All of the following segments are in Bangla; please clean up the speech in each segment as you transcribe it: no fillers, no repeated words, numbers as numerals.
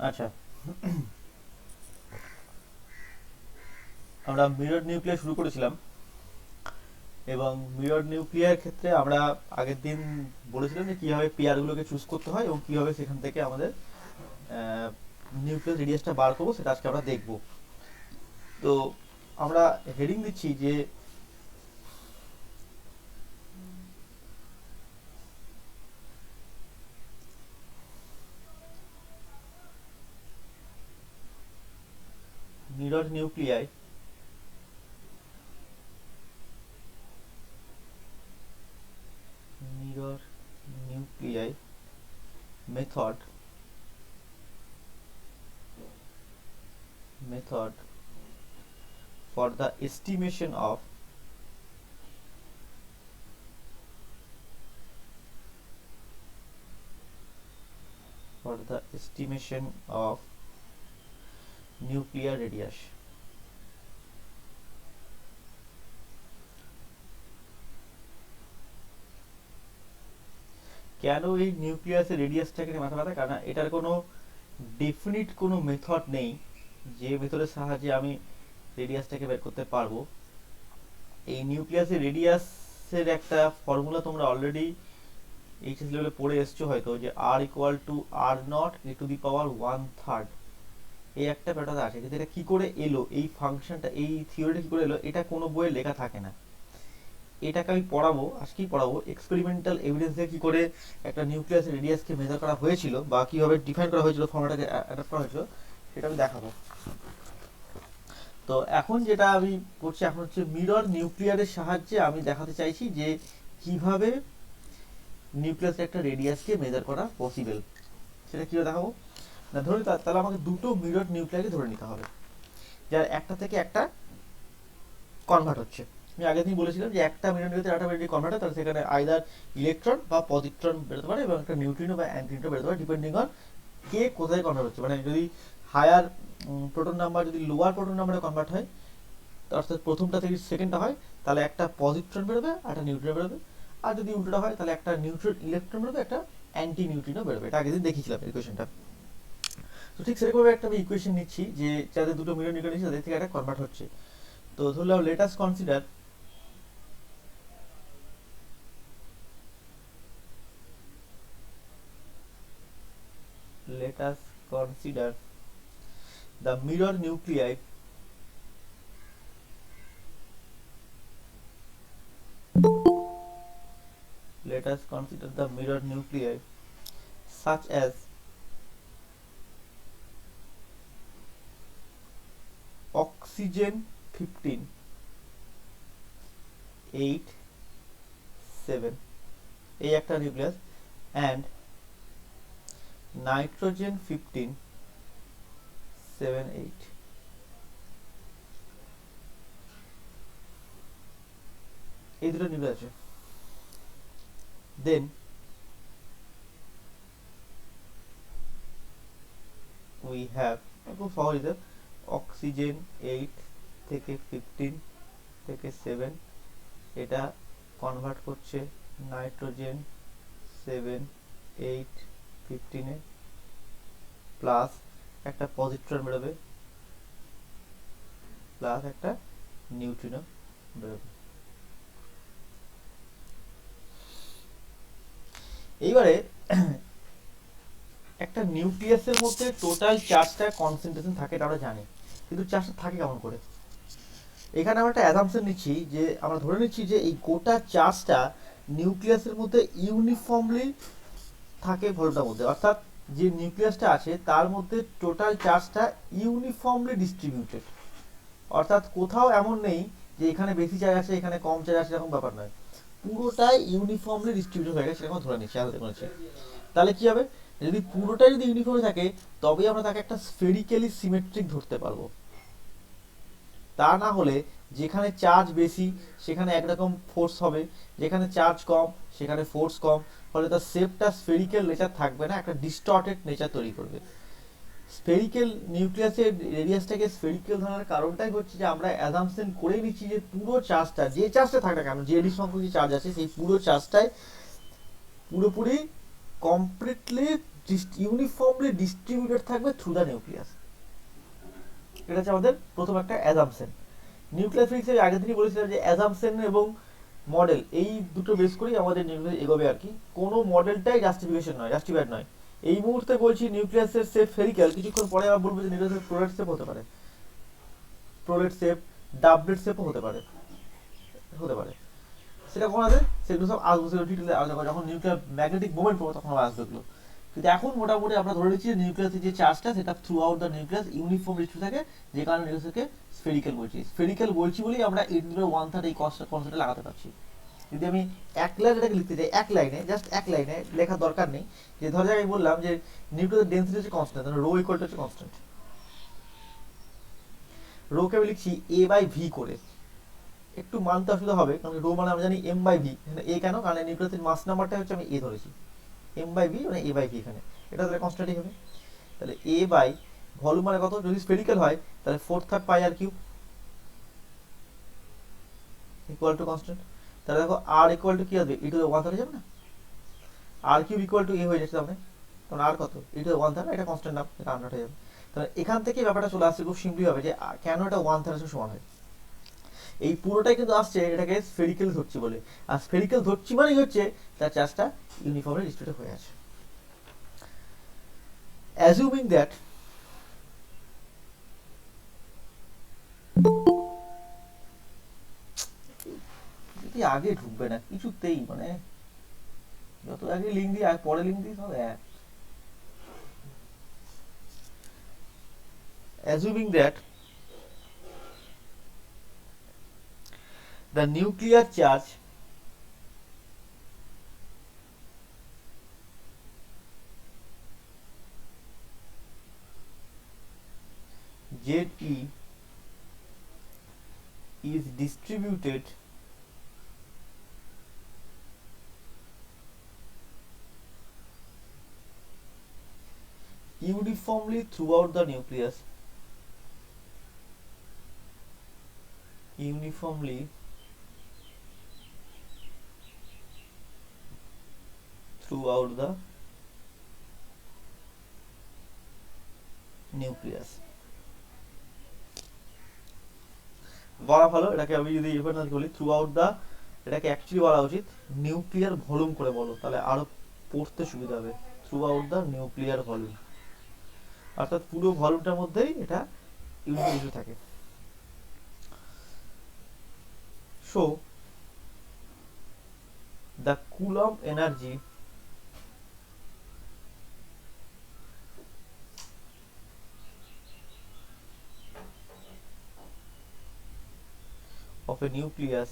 আচ্ছা, আমরা মিরর নিউক্লিয়ার শুরু করেছিলাম এবং মিরর নিউক্লিয়ার ক্ষেত্রে আমরা আগের দিন বলেছিলাম যে কীভাবে পেয়ারগুলোকে চুজ করতে হয় এবং কীভাবে সেখান থেকে আমাদের নিউক্লিয়াস রেডিয়াসটা বার করবো, সেটা আজকে আমরা দেখব। তো আমরা হেডিং দিচ্ছি যে mirror nuclei mirror nuclei method for the estimation of nuclear radius। কেন এই নিউক্লিয়াসের রেডিয়াসটাকে নিয়ে মাথা ব্যথা? কারণ এটার কোনো ডেফিনিট কোনো মেথড নেই যে মেথডের সাহায্যে আমি রেডিয়াসটাকে বের করতে পারবো। এই নিউক্লিয়াসের রেডিয়াসের একটা ফর্মুলা তোমরা অলরেডি এইচএস লেভেলে পড়ে এসছো হয়তো, যে R equal to R nought A to the power 1/3। এই একটা প্যাটার্ন আছে, কিন্তু এটা কি করে এলো, এই ফাংশনটা, এই থিওরিটা কি করে এলো, এটা কোনো বইয়ে লেখা থাকে না। এটাকে আমি পড়াবো, আজকেই পড়াবো, এক্সপেরিমেন্টাল এভিডেন্স দিয়ে কি করে একটা নিউক্লিয়াসের রেডিয়াসকে মেজার করা হয়েছিল বা কিভাবে ডিফাইন করা হয়েছিল, ফর্মুলাটাকে অ্যাডাপ্ট করা হয়েছিল, সেটা আমি দেখাবো। তো এখন যেটা আমি করছি এখন হচ্ছে মিরর নিউক্লিয়ারের সাহায্যে আমি দেখাতে চাইছি যে কিভাবে নিউক্লিয়াসের একটা রেডিয়াসকে মেজার করা পসিবল। সেটা কীভাবে দেখাবো না, ধরুন তাহলে আমাকে দুটো মিরর নিউক্লিয়ারকে ধরে নিতে হবে, যার একটা থেকে একটা কনভার্ট হচ্ছে। আমি আগের দিন বলেছিলাম যে একটা মিরর নিউক্লিয়ার একটা মিরর কনভার্ট হয়, তাহলে সেখানে আইদার ইলেকট্রন বা পজিট্রন বেরোতে পারে এবং একটা নিউট্রিনো বা অ্যান্টিনিউট্রিনো বেরোতে পারে, ডিপেন্ডিং অন কে কোথায় কনভার্ট হচ্ছে। মানে যদি হায়ার প্রোটন নাম্বার যদি লোয়ার প্রোটন নাম্বারে কনভার্ট হয়, অর্থাৎ প্রথমটা থেকে সেকেন্ডটা হয়, তাহলে একটা পজিট্রন বেরোবে আর একটা নিউট্রিনো বেরোবে। আর যদি উল্টোটা হয় তাহলে একটা নিউট্রন ইলেকট্রন বেরোবে, একটা অ্যান্টি নিউট্রিনো বেরোবে। এটা আগের দিন দেখিয়েছিলাম ইকুয়েশনটা। তো ঠিক সেরকমভাবে একটা আমি ইকুয়েশন নিচ্ছি যে যাদের দুটো মিরর নিউক্লিয়ার নিচ্ছি তাদের থেকে একটা কনভার্ট হচ্ছে। তো ধরলাম let us consider the mirror nuclei such as oxygen 15 8 7 এই একটা নিউক্লিয়াস and nitrogen 15 7 8। এই দুটো নিউক্লিয়াস আছে। then we have খুব সহজ, অক্সিজেন 8 থেকে 15 থেকে 7 এটা কনভার্ট করছে নাইট্রোজেন 7 8 15 এ, প্লাস একটা পজিট্রন বেরোবে প্লাস একটা নিউট্রিনো বেরোবে। এইবারে একটা নিউক্লিয়াসের মধ্যে টোটাল 4টা কনসেন্ট্রেশন থাকে, এটা আমরা জানি, কিন্তু 4টা থাকে কেমন করে? এখানে আমরা একটা অ্যাজাম্পশন নিচ্ছি যে আমরা ধরে নিচ্ছি যে এই গোটা 4টা নিউক্লিয়াসের মধ্যে ইউনিফর্মলি থাকে ভলটার মধ্যে, অর্থাৎ যে নিউক্লিয়াসটা আছে তার মধ্যে টোটাল 4টা ইউনিফর্মলি ডিস্ট্রিবিউটেড, অর্থাৎ কোথাও এমন নেই যে এখানে বেশি চার্জ আছে এখানে কম চার্জ আছে, এরকম ব্যাপার নয়, পুরোটাই ইউনিফর্মলি ডিস্ট্রিবিউটেড হয়ে গেছে, এরকম ধরে নিচ্ছি আলাদা। তাহলে কি হবে, যদি পুরোটাই যদি ইউনিফর্মে থাকে তবেই আমরা তাকে একটা স্ফেরিক্যালি সিমেট্রিক ধরতে পারবো। তা না হলে যেখানে চার্জ বেশি সেখানে একরকম ফোর্স হবে, যেখানে চার্জ কম সেখানে ফোর্স কম, ফলে তার শেপটা স্ফেরিক্যাল নেচার থাকবে না, একটা ডিস্টর্টেড নেচার তৈরি করবে। স্ফেরিক্যাল নিউক্লিয়াসের রেডিয়াসটাকে স্ফেরিক্যাল ধরার কারণটাই হচ্ছে যে আমরা অ্যাজাম্পশন করে নিচ্ছি যে পুরো চার্জটা, যে চার্জটা থাকে না কেন, যে এডি সংখ্যক যে চার্জ আছে সেই পুরো চার্জটাই পুরোপুরি কমপ্লিটলি ইউনিফর্মলি ডিস্ট্রিবিউটেড থাকবে থ্রু দ্য নিউক্লিয়াস। এটা হচ্ছে আমাদের প্রথম একটা অ্যাজাম্পশন। নিউক্লিয়ার ফিজিক্সে আগে থেকে বলেছিলাম যে অ্যাজাম্পশন এবং মডেল এই দুটো বেস করেই আমাদের নিউক্লিয়াস এগোবে আর কি। কোনো মডেলটাই জাস্টিফিকেশন নয়, জাস্টিফাইড নয়। এই মুহূর্তে বলছি নিউক্লিয়াসের শেপ ফেরিক্যাল, কিছুক্ষণ পরে আবার বলবো যে নিউক্লিয়াসের প্রোলেট শেপ হতে পারে, প্রোলেট শেপ, ডাবলেট শেপও হতে পারে, হতে পারে। সেটা কখন আসবে, সেগুলো সব আসবে, সেগুলো ডিটেলে আলোচনা করবো যখন নিউক্লিয়ার ম্যাগনেটিক মোমেন্ট পাবো, তখন আবার আসবে এগুলো। কিন্তু এখন মোটামুটি আমরা ধরে নিচ্ছি যে নিউক্লিয়াসের যে চার্জটা সেটা through out the nucleus uniform distribute থাকে, যে কারণে নিউক্লিয়াসকে স্ফেরিক্যাল বলছি। স্ফেরিক্যাল বলছি বলেই আমরা 10⁻⁻³ এই কনসেপ্টটা লাগাতে পারছি। যদি আমি এক লাইন এটাকে লিখতে চাই, এক লাইনে, জাস্ট এক লাইনে লেখার দরকার নেই, যে ধর আমি বললাম যে নিউক্লিয়াসের ডেনসিটি হচ্ছে কনস্ট্যান্ট, রো ইকুয়াল টু হচ্ছে কনস্ট্যান্ট, রোকে আমি লিখছি a/v করে। একটু মানতে অসুবিধা হবে কারণ রো মানে আমরা জানি m/v, এখানে a কেন, কারণ নিউক্লিয়াসের মাস নাম্বারটা হচ্ছে আমি a ধরেছি, m/v মানে a/v এখানে, এটা তাহলে কনস্ট্যান্টই হবে। তাহলে a বাই ভলিউম মানে কত, যদি স্ফেরিক্যাল হয় তাহলে 4/3 pi R cube equal to constant. তাহলে দেখো আর ইকুয়াল টু কি আসবে, e⁻1 হয়ে যাবে না, আর কিউব ইকুয়াল টু a হয়ে যাচ্ছে তাহলে, কারণ আর কত, e⁻1, এটা কনস্ট্যান্ট নাম, এটা আননোট হয়ে যাবে। তাহলে এখান থেকে ব্যাপারটা চলে আসছে খুব সিম্পলি হবে যে কেন এটা 1/3 সমান হয়। এই পুরোটাই কিন্তু আসছে এটাকে স্ফেরিক্যাল ধরছি বলে, আর স্ফেরিক্যাল ধরছি মানেই হচ্ছে তার চার্জটা ইউনিফর্মলি ডিস্ট্রিবিউটেড হয়ে আছে। অ্যাজিউমিং দ্যাট আগে ঢুকবে না কিছুতেই, মানে যত আগে লিঙ্ক দিই আর পরে লিঙ্ক দিই সব এক। Assuming that the nuclear charge Ze is distributed uniformly throughout the nucleus, uniformly throughout the nucleus। বলা ভালো, এটাকে আমি যদি এভাবে বলি থ্রু আউট দা, এটাকে অ্যাকচুয়ালি বলা উচিত নিউক্লিয়ার ভলিউম করে বলো, তাহলে আরো পড়তে সুবিধা হবে। Throughout the nuclear volume, অর্থাৎ পুরো ভলিউমটার মধ্যেই এটা ইউনিট থাকে। So the Coulomb energy of a nucleus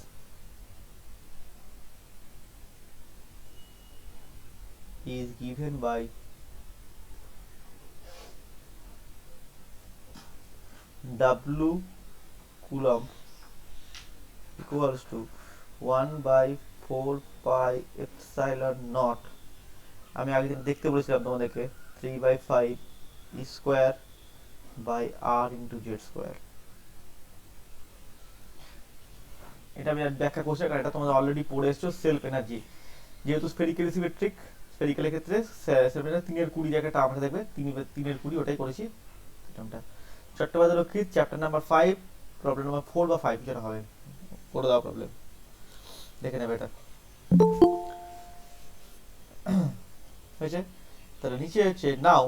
is given by W Coulomb equals to 1/4πε0। আমি আগে দিন দেখতে বলেছিলাম তোমাদেরকে 3/5 square by r into Z square. এটা আমি ব্যাখ্যা করছি কারণ এটা তোমরা অলরেডি পড়ে এসছো। সেলফ এনার্জি যেহেতু স্ফেরিক্যালি সিমেট্রিক, স্ফেরিক্যালের ক্ষেত্রে সেলফ এনার্জি 3/20 জায়গায় টার্ম থাকবে, 3/20 ওটাই করেছি টার্মটা। Chattopadhyay Lakshmi chapter number 5 problem number 4 বা 5 যেটা হবে করে দাও, প্রবলেম দেখে নেবে এটা হয়েছে। তাহলে নিচে হচ্ছে নাও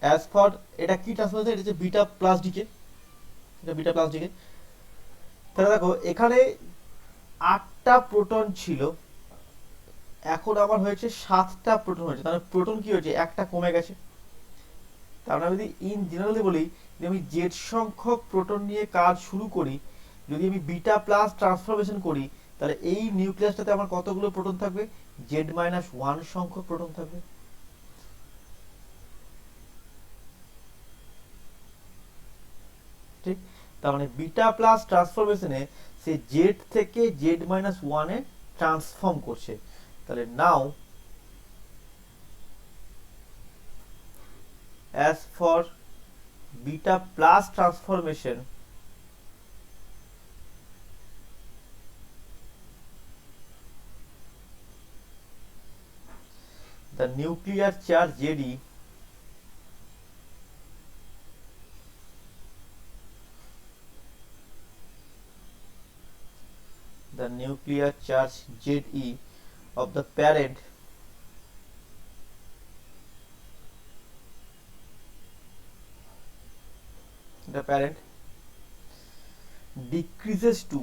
অ্যাজ ফর, এটা কি ট্রান্সফার, এটা হচ্ছে বিটা প্লাস ডিকে, এটা বিটা প্লাস ডিকে। তাহলে দেখো এখানে 8টা প্রোটন ছিল, এখন আমার হয়েছে 7টা প্রোটন হয়েছে, তাহলে প্রোটন কি হয়েছে, একটা কমে গেছে। তাহলে আমি যদি ইন জেনারেলি বলি, যদি আমি জেড সংখ্যক প্রোটন নিয়ে কাজ শুরু করি, যদি আমি বিটা প্লাস ট্রান্সফরমেশন করি, তাহলে এই নিউক্লিয়াসটাতে আমার কতগুলো প্রোটন থাকবে, Z-1 সংখ্যক প্রোটন থাকবে। ঠিক, তার মানে বিটা প্লাস ট্রান্সফরমেশনে সে জেড থেকে Z-1 এ ট্রান্সফর্ম করছে। তাহলে নাও as for beta plus transformation, the nuclear charge Ze, the nuclear charge Ze of the parent decreases to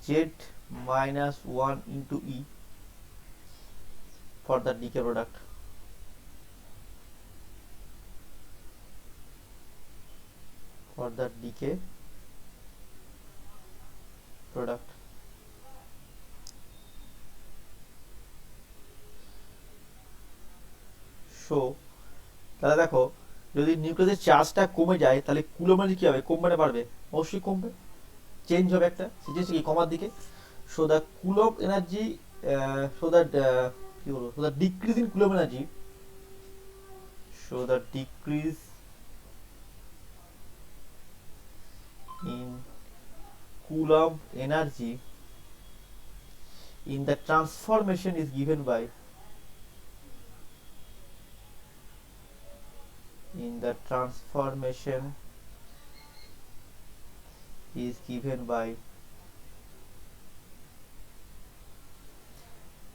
Z minus 1 into E for the decay product. For the decay product. So তাহলে দেখো যদি নিউক্লিয়াসের চার্জটা কমে যায় তাহলে কুলম্ব এনার্জি কি হবে? কমবে না বাড়বে? অবশ্যই কমবে, চেঞ্জ হবে একটা, সেটা কি কমার দিকে। So the coulomb energy so that কি বলবো, so the decrease in coulomb energy, so the decrease in Coulomb energy in the transformation is given by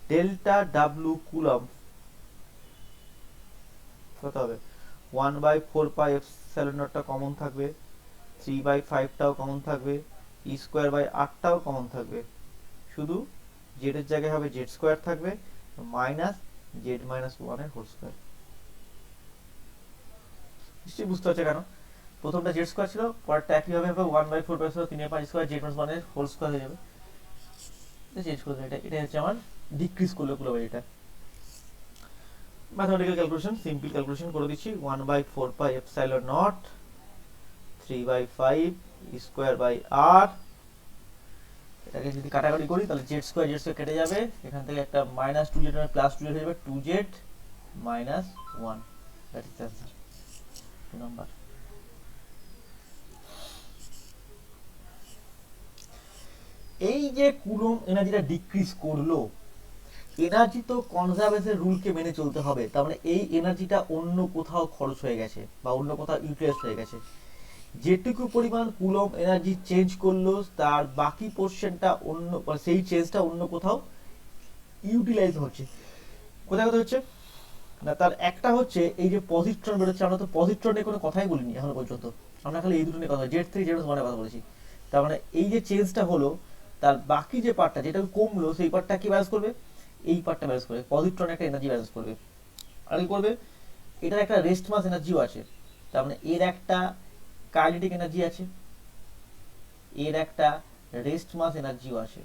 delta W Coulomb কত হবে? 1/4πε0 টা কমন থাকবে, 3/5 টাও কমন থাকবে, e²/8 টাও কমন থাকবে, শুধু z এর জায়গায় হবে z² থাকবে মাইনাস z-1 এর হোল স্কয়ার। নিশ্চয়ই বুঝতে হচ্ছে কেন প্রথমটা z² ছিল, পরেরটা একই হবে 1/4π 3/5² z-1 এর হোল স্কয়ার হয়ে যাবে। চেঞ্জ করে দিই, এটা হচ্ছে আমার ডিক্রিজ করলে কুলম্ব এটা। ম্যাথমেটিক্যাল ক্যালকুলেশন, সিম্পল ক্যালকুলেশন করে দিচ্ছি। 1/4πε0 3/5 e²/r, এটাকে যদি কাটাকাটি করি তাহলে z² কেটে যাবে, এখান থেকে একটা -2z +2z হয়ে যাবে, 2z - 1, that is answer 2 number. এই যে কুলম্ব এনার্জিটা ডিক্রিজ করলো, এনার্জি তো কনজারভেশন রুলকে মেনে চলতে হবে, তার মানে এই এনার্জিটা অন্য কোথাও খরচ হয়ে গেছে বা অন্য কোথাও ইউটিলাইজ হয়ে গেছে। যেটুকু পরিমাণ কুলম্ব এনার্জি চেঞ্জ করলো তার বাকি পোর্শনটা অন্য, সেই চেঞ্জটা অন্য কোথাও ইউটিলাইজ হচ্ছে। কোথায় কোথায় হচ্ছে না, তার একটা হচ্ছে এই যে পজিট্রন বেরোচ্ছে, আমরা তো পজিট্রন নিয়ে কোনো কথাই বলিনি এখনো পর্যন্ত, আমরা খালি এই দুটো নিয়ে কথা বলি, Z3 Z1 কথা বলেছি। তার মানে এই যে চেঞ্জটা হলো তার বাকি যে পার্টটা যেটা কমলো সেই পার্টটা কি ব্যালেন্স করবে? এই পার্টটা ব্যালেন্স করবে, পজিট্রন একটা এনার্জি ব্যালেন্স করবে। আর কি করবে? এটার একটা রেস্ট মাস এনার্জিও আছে, তার মানে এর একটা কাইনেটিক এনার্জি আছে, এর একটা রেস্ট মাস এনার্জিও আছে।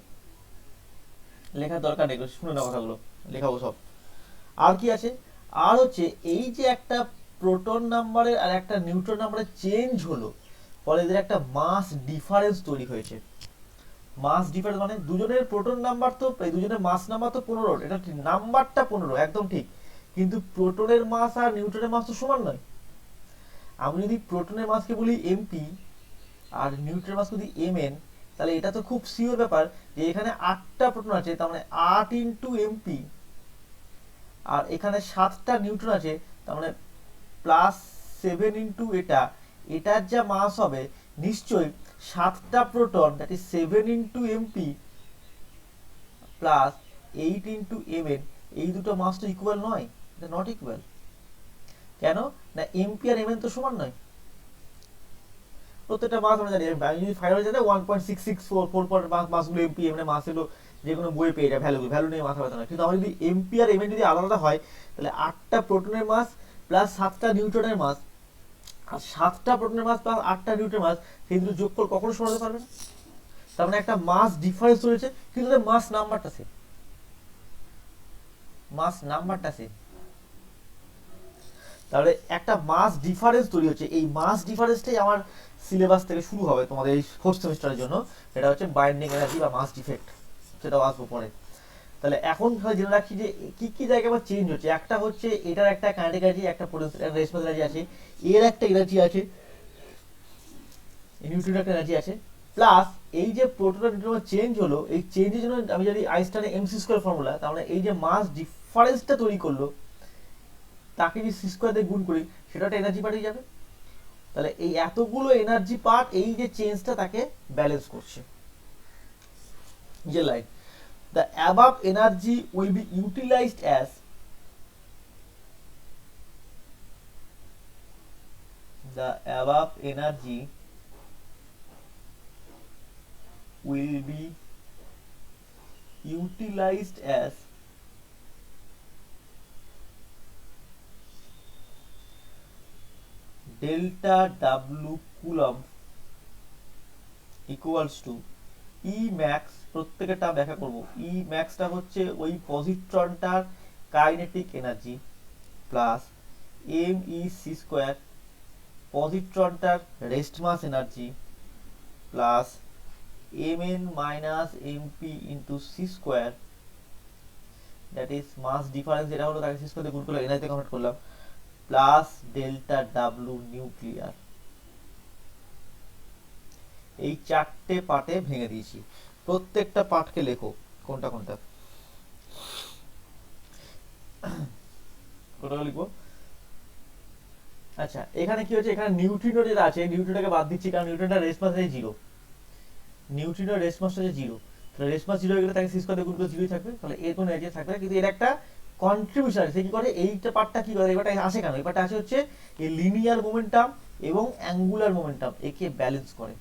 লেখার দরকার নেই, শুনে না কথাগুলো, লেখাবো সব। আর কি আছে? আর হচ্ছে এই যে একটা প্রোটন নাম্বারের আর একটা নিউট্রন নাম্বারের চেঞ্জ হলো, ফলে এদের একটা মাস ডিফারেন্স তৈরি হয়েছে। মাস ডিফারেন্স মানে দুজনের প্রোটন নাম্বার তো, দুজনের মাস নাম্বার তো 15, এটা নাম্বারটা 15 একদম ঠিক, কিন্তু প্রোটনের মাস আর নিউট্রনের মাস তো সমান নয়। আমি যদি প্রোটনের মাসকে বলি এমপি আর নিউট্রনের মাসকে যদি এমএন, তাহলে এটা তো খুব সিওর ব্যাপার যে এখানে 8টা প্রোটন আছে, তার মানে 8 ইন্টু এমপি, আর এখানে 7টা নিউট্রন আছে, তার মানে +7 ইন্টু এটা, এটার যা মাস হবে নিশ্চয়ই 7টা proton, that is 7 into MP plus 8 into MN, এই দুটো মাস তো ইকুয়াল নয়, এটা নট ইকুয়াল। কেন না? এমপি আর এমএন তো সমান নয়, প্রত্যেকটা মাস আমরা জানি, আমি যদি ফাইনাল জানি 1.6644 মাসগুলো এমপি এমএন মাস হলো, যে কোনো বই পেয়ে যায় ভ্যালু নিয়ে মাথা ব্যথা নয়। কিন্তু আমার যদি এমপি আর এমএন যদি আলাদা হয়, তাহলে 8টা প্রোটনের মাস প্লাস 7টা নিউট্রনের মাস, আর 7টা প্রোটনের মাস প্লাস 8টা নিউট্রনের মাস, সেই দুটো যোগফল কখনো সমান হতে পারবে না। তার মানে একটা মাস ডিফারেন্স রয়েছে, কিন্তু মাস নাম্বারটা সেম, মাস নাম্বারটা সেম। তাহলে একটা মাস ডিফারেন্স তৈরি হচ্ছে, এই মাস ডিফারেন্সটাই আমার সিলেবাস থেকে শুরু হবে তোমাদের এই 4th সেমিস্টারের জন্য, এটা হচ্ছে বাইন্ডিং এনার্জি বা মাস ডিফেক্ট, সেটাও আসবো পরে। তাহলে এখন জেনে রাখি যে কি কি জায়গায় আবার চেঞ্জ হচ্ছে। একটা হচ্ছে এটার একটা কাইনেটিক এনার্জি, একটা পোটেনশিয়াল রেসপন্স এনার্জি আছে, এর একটা এনার্জি আছে, নিউট্রনের একটা এনার্জি আছে, প্লাস এই যে প্রোটন আর নিউট্রন চেঞ্জ হলো, এই চেঞ্জের জন্য আমি যদি আইনস্টাইনের এমসি স্কয়ার ফর্মুলা, তার মানে এই যে মাস ডিফারেন্সটা তৈরি করলো তাকে যদি সি স্কয়ার দিয়ে গুণ করি সেটা একটা এনার্জি পাঠিয়ে যাবে। তাহলে এই এতগুলো এনার্জি পার্ট এই যে চেঞ্জটা তাকে ব্যালেন্স করছে। যে line, the above energy will be utilized as the above energy will be utilized as delta W coulomb equals to E max, প্রত্যেকটা ব্যাখ্যা করব। E ম্যাক্সটা হচ্ছে ওই পজিট্রনটার kinetic energy plus MEC square পজিট্রনটার rest mass energy plus Mn minus MP into C square, that is mass difference যেটা হলো তাকে সি স্কয়ার দিয়ে গুণ করলে এনার্জিতে কনভার্ট করলাম, প্লাস ডেল্টা ডাব্লিউ নিউক্লিয়ার। এই চারটে পার্টে ভেঙে দিয়েছি। প্রত্যেকটা পার্টকে লেখো কোনটা কোনটা কোনটা লিখবো। আচ্ছা, এখানে কি হচ্ছে, এখানে নিউট্রিনো যেটা আছে নিউট্রিনোটাকে বাদ দিচ্ছি কারণ নিউট্রিনোটার রেস্ট মাস আছে 0। নিউট্রিনোর রেস্ট মাসটা আছে 0, তাহলে রেস্ট মাস 0 হয়ে গেলে তাকে সি স্কয়ার দিয়ে গুণ করলে 0ই থাকবে। তাহলে এর কোনো এনার্জি থাকবে না, কিন্তু এর একটা কন্ট্রিবিউশন আছে। কি করে এইটা পার্টটা কি করে, এবারটা আসে কেন, এবারটা আসে হচ্ছে এই লিনিয়ার মোমেন্টাম এবং অ্যাঙ্গুলার মোমেন্টাম একে ব্যালেন্স করে।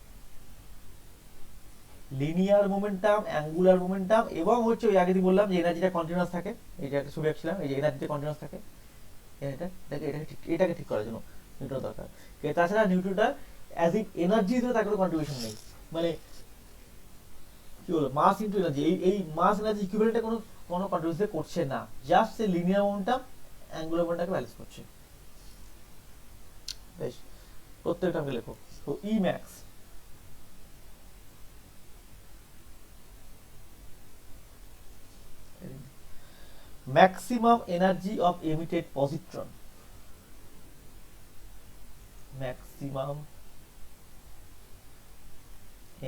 লিনিয়ার মোমেন্টাম, অ্যাঙ্গুলার মোমেন্টাম এবং হচ্ছে ওই আগে বললাম যে এনার্জিটা কন্টিনিউয়াস থাকে, এই যে একটা ছবি আঁকছিলাম, এই যে এনার্জিটা কন্টিনিউয়াস থাকে, এটাকে ঠিক করার জন্য নিউট্রন দরকার। তাছাড়া নিউট্রনটা অ্যাজ ইফ এনার্জি হিসেবে তার কোনো কন্ট্রিবিউশন নেই, মানে কি বলবো মাস ইনটু এনার্জি, এই মাস এনার্জি ইকুইভ্যালেন্টে কোনো কোনো কন্ট্রিবিউশন করছে না, জাস্ট সে লিনিয়ার মোমেন্টাম অ্যাঙ্গুলার মোমেন্টামকে ব্যালেন্স করছে। বেশ, প্রত্যেকটা আমাকে লেখো। তো ই max maximum energy of emitted positron, maximum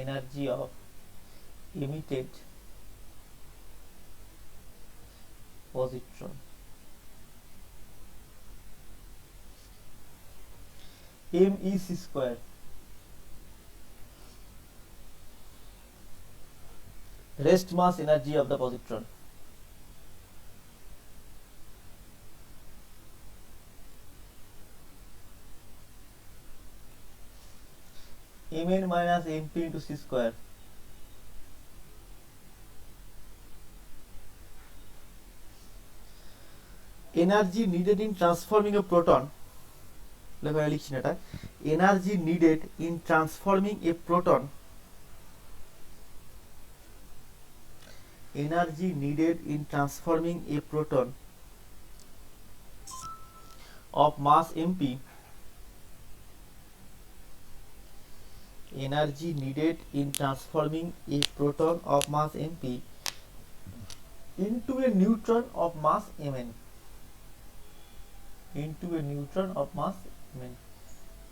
energy of emitted positron, MEC square, rest mass energy of the positron, Mn minus MP into C square, energy needed in transforming a proton, লেখা লিখছি না এটা, energy needed in transforming a proton, energy needed in transforming a proton of mass MP, energy needed in transforming a proton of mass MP into a neutron of mass Mn, into a neutron of mass Mn।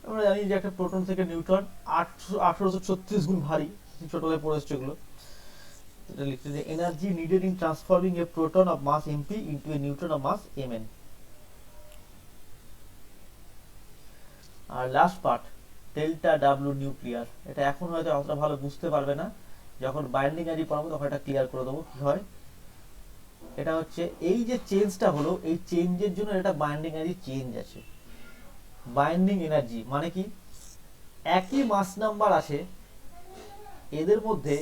আমরা জানি যে একটা প্রোটন থেকে নিউট্রন 1836 গুণ ভারী, ছোটবেলায় পড়ে এসেছে এগুলো। এটা লিখতে যে energy needed in transforming a proton of mass MP into a neutron of mass Mn। আর last part delta W nuclear, এটা এখন হয়তো অতটা ভালো বুঝতে পারবে না, যখন বাইন্ডিং এনার্জি পড়াবো তখন এটা ক্লিয়ার করে দেবো কি হয়। এটা হচ্ছে এই যে চেঞ্জটা হলো, এই চেঞ্জের জন্য এটা বাইন্ডিং এনার্জি চেঞ্জ আছে। বাইন্ডিং এনার্জি মানে কি, একই মাস নাম্বার আছে এদের মধ্যে,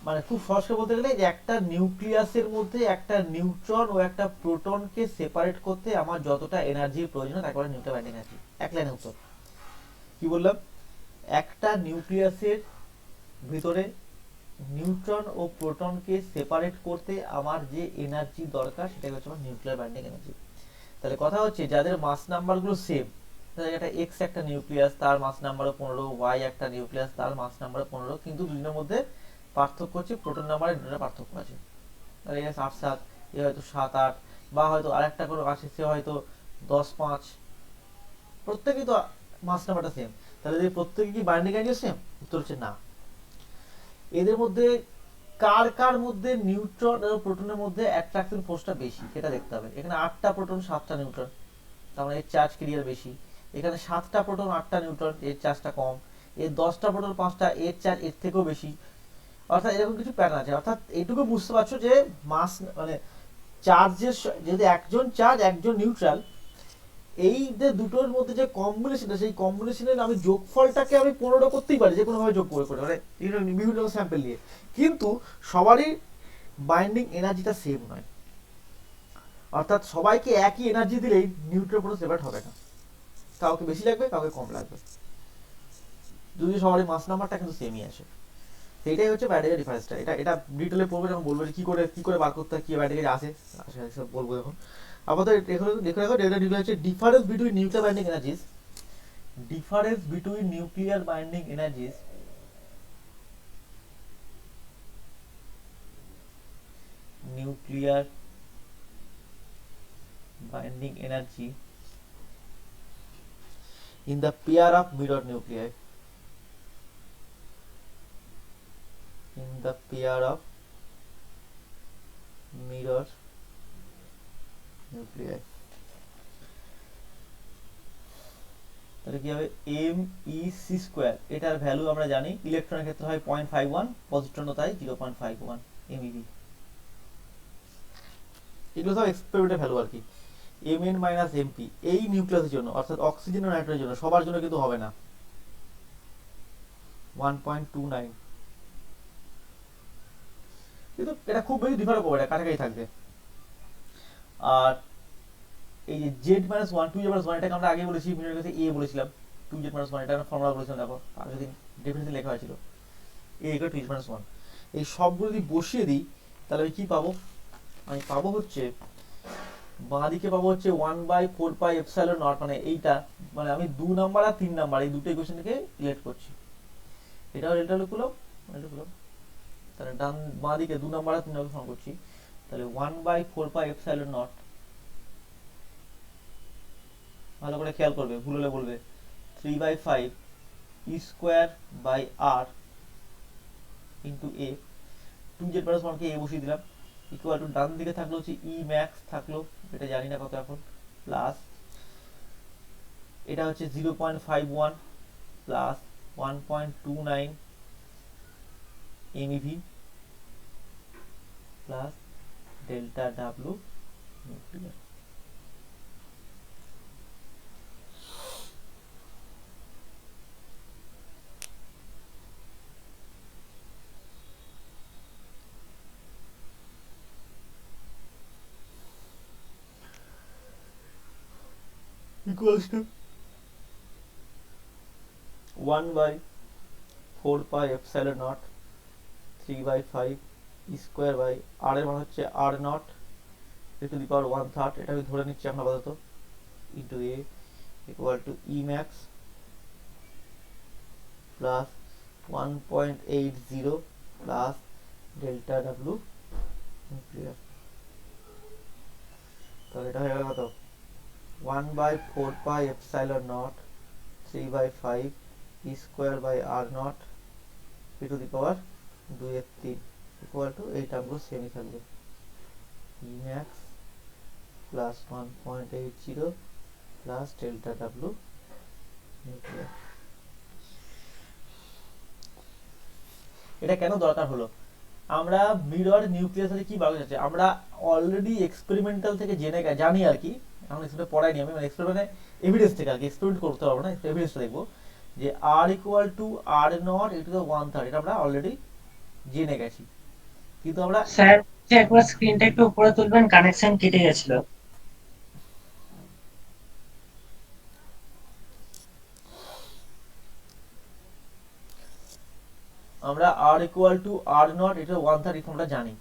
মানে খুব সহজ করে বলতে গেলে যে একটা নিউক্লিয়াসের মধ্যে একটা নিউট্রন ও একটা প্রোটনকে সেপারেট করতে আমার যতটা এনার্জির প্রয়োজন তাকে বলে নিউক্লিয়ার বাইন্ডিং এনার্জি। এক লাইনে উত্তর কি বললাম, একটা নিউক্লিয়াসের ভিতরে নিউট্রন ও প্রোটনকে সেপারেট করতে আমার যে এনার্জি দরকার সেটাই হচ্ছে আমার নিউক্লিয়ার বাইন্ডিং এনার্জি। তাহলে কথা হচ্ছে যাদের মাস নাম্বারগুলো সেম, একটা এক্স একটা নিউক্লিয়াস তার মাস নাম্বারও 15, ওয়াই একটা নিউক্লিয়াস তার মাস নাম্বারও 15, কিন্তু দুজনের মধ্যে পার্থক্য হচ্ছে প্রোটন নাম্বারের দুটো পার্থক্য আছে। তাহলে এ 8-7, এ হয়তো 7-8, বা হয়তো আরেকটা করে আছে সে হয়তো 10-5, প্রত্যেকেই তো মাস নাম্বারটা সেম। তাহলে যে প্রত্যেকে কি বাইন্ডিং এনার্জি সেম, উত্তর হচ্ছে না। এদের মধ্যে কার কার মধ্যে নিউট্রন এবং প্রোটনের মধ্যে অ্যাট্রাকশন ফোর্সটা বেশি সেটা দেখতে হবে। এখানে 8টা প্রোটন 7টা নিউট্রন, তার মানে এর চার্জ ক্যারিয়ার বেশি। এখানে 7টা প্রোটন 8টা নিউট্রন, এর চার্জটা কম। এর 10টা প্রোটন 5টা, এর চার্জ এর থেকেও বেশি। অর্থাৎ এরকম কিছু প্যাটার্ন আছে। অর্থাৎ এইটুকু বুঝতে পারছো যে মাস মানে চার্জের যদি একজন চার্জ একজন নিউট্রাল, এই যে দুটোর মধ্যে যে কম্বিনেশনটা, সেই কম্বিনেশনের আমি যোগফলটাকে আমি 15 করতেই পারি, যে কোনোভাবে যোগ করে মানে বিভিন্ন স্যাম্পল নিয়ে, কিন্তু সবারই বাইন্ডিং এনার্জিটা সেম নয়। অর্থাৎ সবাইকে একই এনার্জি দিলেই নিউট্রন প্রোটন সেপারেট হবে না, কাউকে বেশি লাগবে কাউকে কম লাগবে, যদি সবারই মাস নাম্বারটা কিন্তু সেমই আসে। সেইটাই হচ্ছে ব্যাটারি ডিফারেন্সটা। এটা এটা ডিটেলে পড়বো যখন বলবো যে কি করে বার করতে হয়, কি ব্যাটারি আসে সব বলবো যখন। আপাতত দেখে রাখো ডেটা ডিটেল হচ্ছে difference between nuclear binding energies. Difference between nuclear binding energies nuclear binding energy in the pair of mirror nuclei, in the pair of mirror nuclei। তাহলে কি হবে MEc², এটার ভ্যালু আমরা জানি ইলেকট্রনের ক্ষেত্রে হয় 0.51, পজিট্রনও তাই 0.51 MeV। এগুলো সব এক্সপেরিমেন্টের ভ্যালু আর কি। Mn - Mp এই নিউক্লিয়াসের জন্য, অর্থাৎ অক্সিজেন ও নাইট্রোজেনের জন্য, সবার জন্য কিন্তু হবে না 1.29, কিন্তু এটা খুব বেশি ডিফার করবে, এটা কাছাকাছি থাকবে। আর এই যে Z-1 2Z-1 এটাকে আমরা আগে বলেছি, মিনিটের কাছে A বলেছিলাম, 2Z-1 এটা আমরা ফর্মুলা বলেছিলাম, দেখো আগের দিন ডেফিনেটলি লেখা হয়েছিল A = 2Z-1। এই সবগুলো যদি বসিয়ে দিই তাহলে আমি কি পাবো? আমি পাবো হচ্ছে বাঁ দিকে পাবো হচ্ছে 1/4πε0, মানে এইটা, মানে আমি 2 নাম্বার আর 3 নাম্বার এই দুটো ইকুয়েশন থেকে রিলেট করছি। এটাও এটা হলো কুলম্ব, এটা কুলম্ব। তাহলে ডান বাঁ দিকে 2 নাম্বার আর 3 নাম্বার ফর্ম করছি। তাহলে 1/4πε0, ভালো করে খেয়াল করবে, ভুল হলে বলবে, 3/5 E²/r ইন্টু A, 2Z-1কে A বসিয়ে দিলাম, ইকুয়াল টু ডান দিকে থাকলো হচ্ছে Emax থাকলো, এটা জানি না কত এখন, প্লাস এটা হচ্ছে 0.51 plus 1.29 MeV plus delta W nuclear. equals to 1/4πε0 3/5 E²/r এর মান হচ্ছে r0 টু দি পাওয়ার 1/3, এটা আমি ধরে নিচ্ছি আমরা আপাতত, into A equal to Emax plus 1.80 plus delta W nuclear. তাহলে এটা হয়ে গেল কত? 1/4πε0 3/5 E²/r0 two the power 2/3 equal to, এই টার্মগুলো সেমই থাকবে, Emax plus 1.80 plus delta W nuclear. এটা কেন দরকার হলো? আমরা মিরর নিউক্লিয়াসে কি বাকি আছে, আমরা অলরেডি এক্সপেরিমেন্টাল থেকে জানি আর কি, এখন এক্সপেরিমেন্ট পড়াইনি আমি, মানে এক্সপেরিমেন্টে এভিডেন্স থেকে আর কি, এক্সপেরিমেন্ট করতে পারবো না, এভিডেন্সটা দেখবো যে r = r0 * 1/3, এটা আমরা অলরেডি জেনে গেছি। কিন্তু আমরা স্যার যে একবার স্ক্রিনটা একটু উপরে তুলবেন, কানেকশন কেটে গেছিল। আমরা r = r0 * 1/3 এটা আমরা জানি,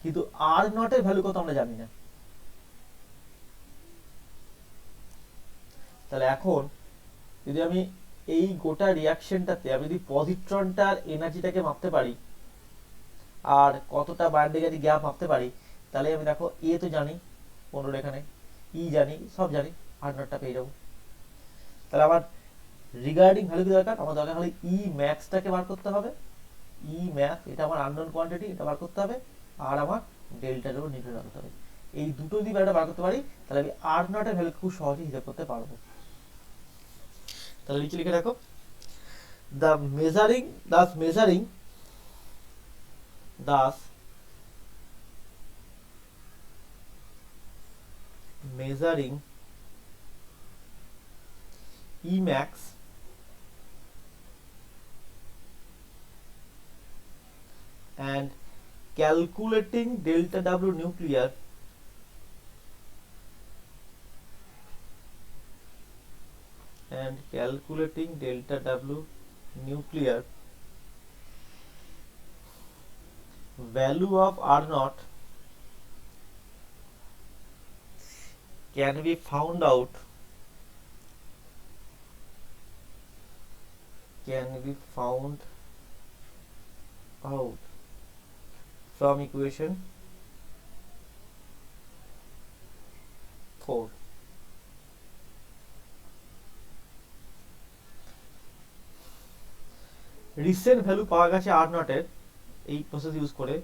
কিন্তু r0 এর ভ্যালু কত আমরা জানি না। তাহলে এখন যদি আমি এই গোটা রিঅ্যাকশনটাতে আমি যদি পজিট্রনটার এনার্জিটাকে মাপতে পারি আর কতটা বাইন্ডিং গ্যাপ মাপতে পারি, তাহলে আমি দেখো এ তো জানি 15 এখানে, ই জানি, সব জানি, r0টা পেয়ে যাবো। তাহলে আমার রিগার্ডিং ভ্যালু কি দরকার, আমার দরকার হলে ই ম্যাক্সটাকে বার করতে হবে। ই ম্যাক্স এটা আমার আননোন কোয়ান্টিটি, এটা বার করতে হবে। আর আমার ডেল্টার উপর নির্ভর করতে হবে। এই দুটো যদি ভ্যালুটা বার করতে পারি তাহলে আমি আর নটের ভ্যালু খুব সহজেই হিসাব করতে পারবো। তাহলে নিচে লিখে রাখো, the measuring Das measuring Das measuring Emax and calculating delta W nuclear value of R naught can be found out from equation 4. Recent value পাওয়া গেছে আর নটের এই প্রসেস ইউজ করে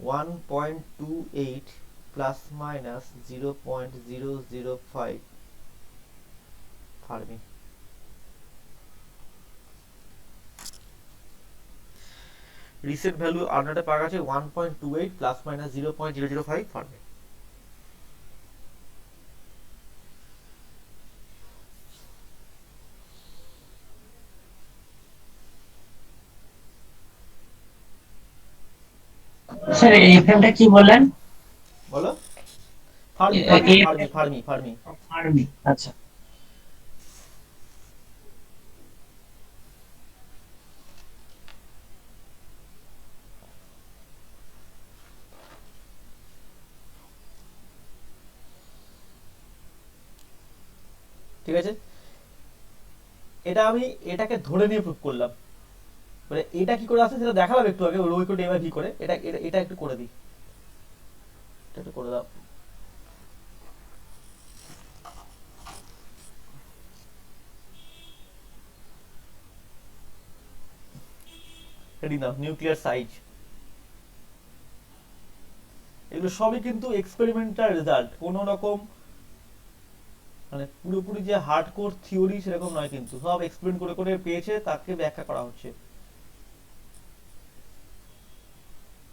1.28 plus minus 0.005 fermi. Recent value R নটে পাওয়া গেছে 1.28 প্লাস মাইনাস 0.005 ফার্মি। স্যার এফএমটা কি বললেন? বলো। ফার্মি এ- এ- ফার্মি ফার্মি ফার্মি ফার্মি, আচ্ছা। ঠিক আছে, এটা আমি এটাকে ধরে নিয়ে প্রুভ করলাম। মানে এটা কি করে আসে সেটা দেখালাম একটু আগে, রো ইকুয়াল টু এবার ভি করে। এটা এটা এটা একটু করে দিই, এটা একটু করে দাও। রেডি নাও, নিউক্লিয়ার সাইজ। এগুলো সবই কিন্তু এক্সপেরিমেন্টাল রেজাল্ট, কোনো রকম মানে পুরোপুরি যে হার্ডকোর থিওরি সেরকম নয়, কিন্তু সব এক্সপেরিমেন্ট করে করে পেয়েছে, তাকে ব্যাখ্যা করা হচ্ছে।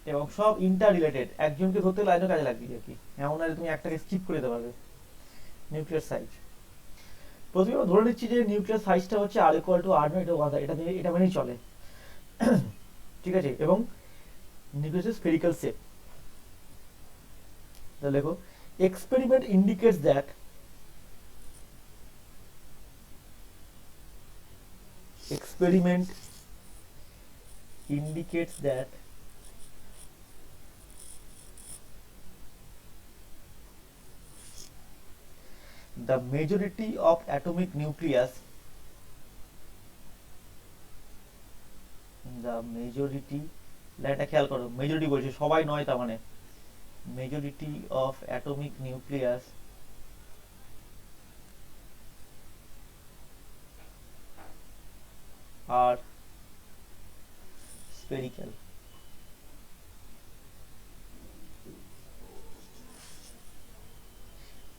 এবং সব ইন্টার রিলেটেড, একজনকে ধরতে গেলে আরেকজন কাজে লাগবে আর কি, এমন আর তুমি একটাকে স্কিপ করে দিতে পারবে। নিউক্লিয়ার সাইজ প্রথমে আমরা ধরে নিচ্ছি যে নিউক্লিয়ার সাইজটা হচ্ছে আর ইকুয়াল টু আর নট, এটা দিয়ে এটা মেনেই চলে। ঠিক আছে, এবং নিউক্লিয়াস স্ফেরিক্যাল শেপ। তাহলে দেখো, experiment indicates that experiment indicates that the majority of atomic nucleus লাইনটা খেয়াল করো, মেজরিটি বলছে, সবাই নয়, তার মানে majority of atomic nucleus are spherical.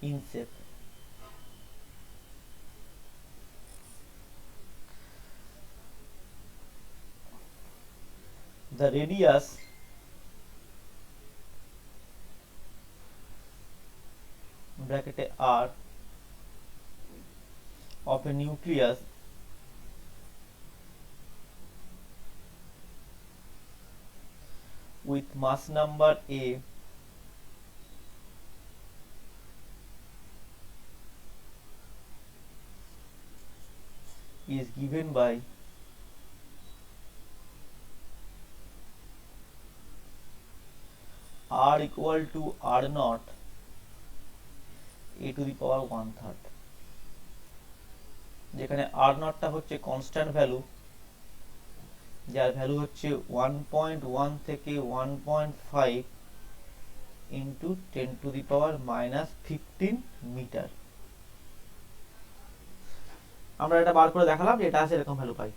In shape. The radius bracket R of a nucleus with mass number A is given by R equal to R naught a to the power 1/3, যেখানে R নটটা হচ্ছে কনস্ট্যান্ট ভ্যালু, যার ভ্যালু হচ্ছে 1.1 থেকে 1.5 into 10 to the power -15 metre. আমরা এটা বার করে দেখালাম যে এটা আছে এরকম ভ্যালু পাই।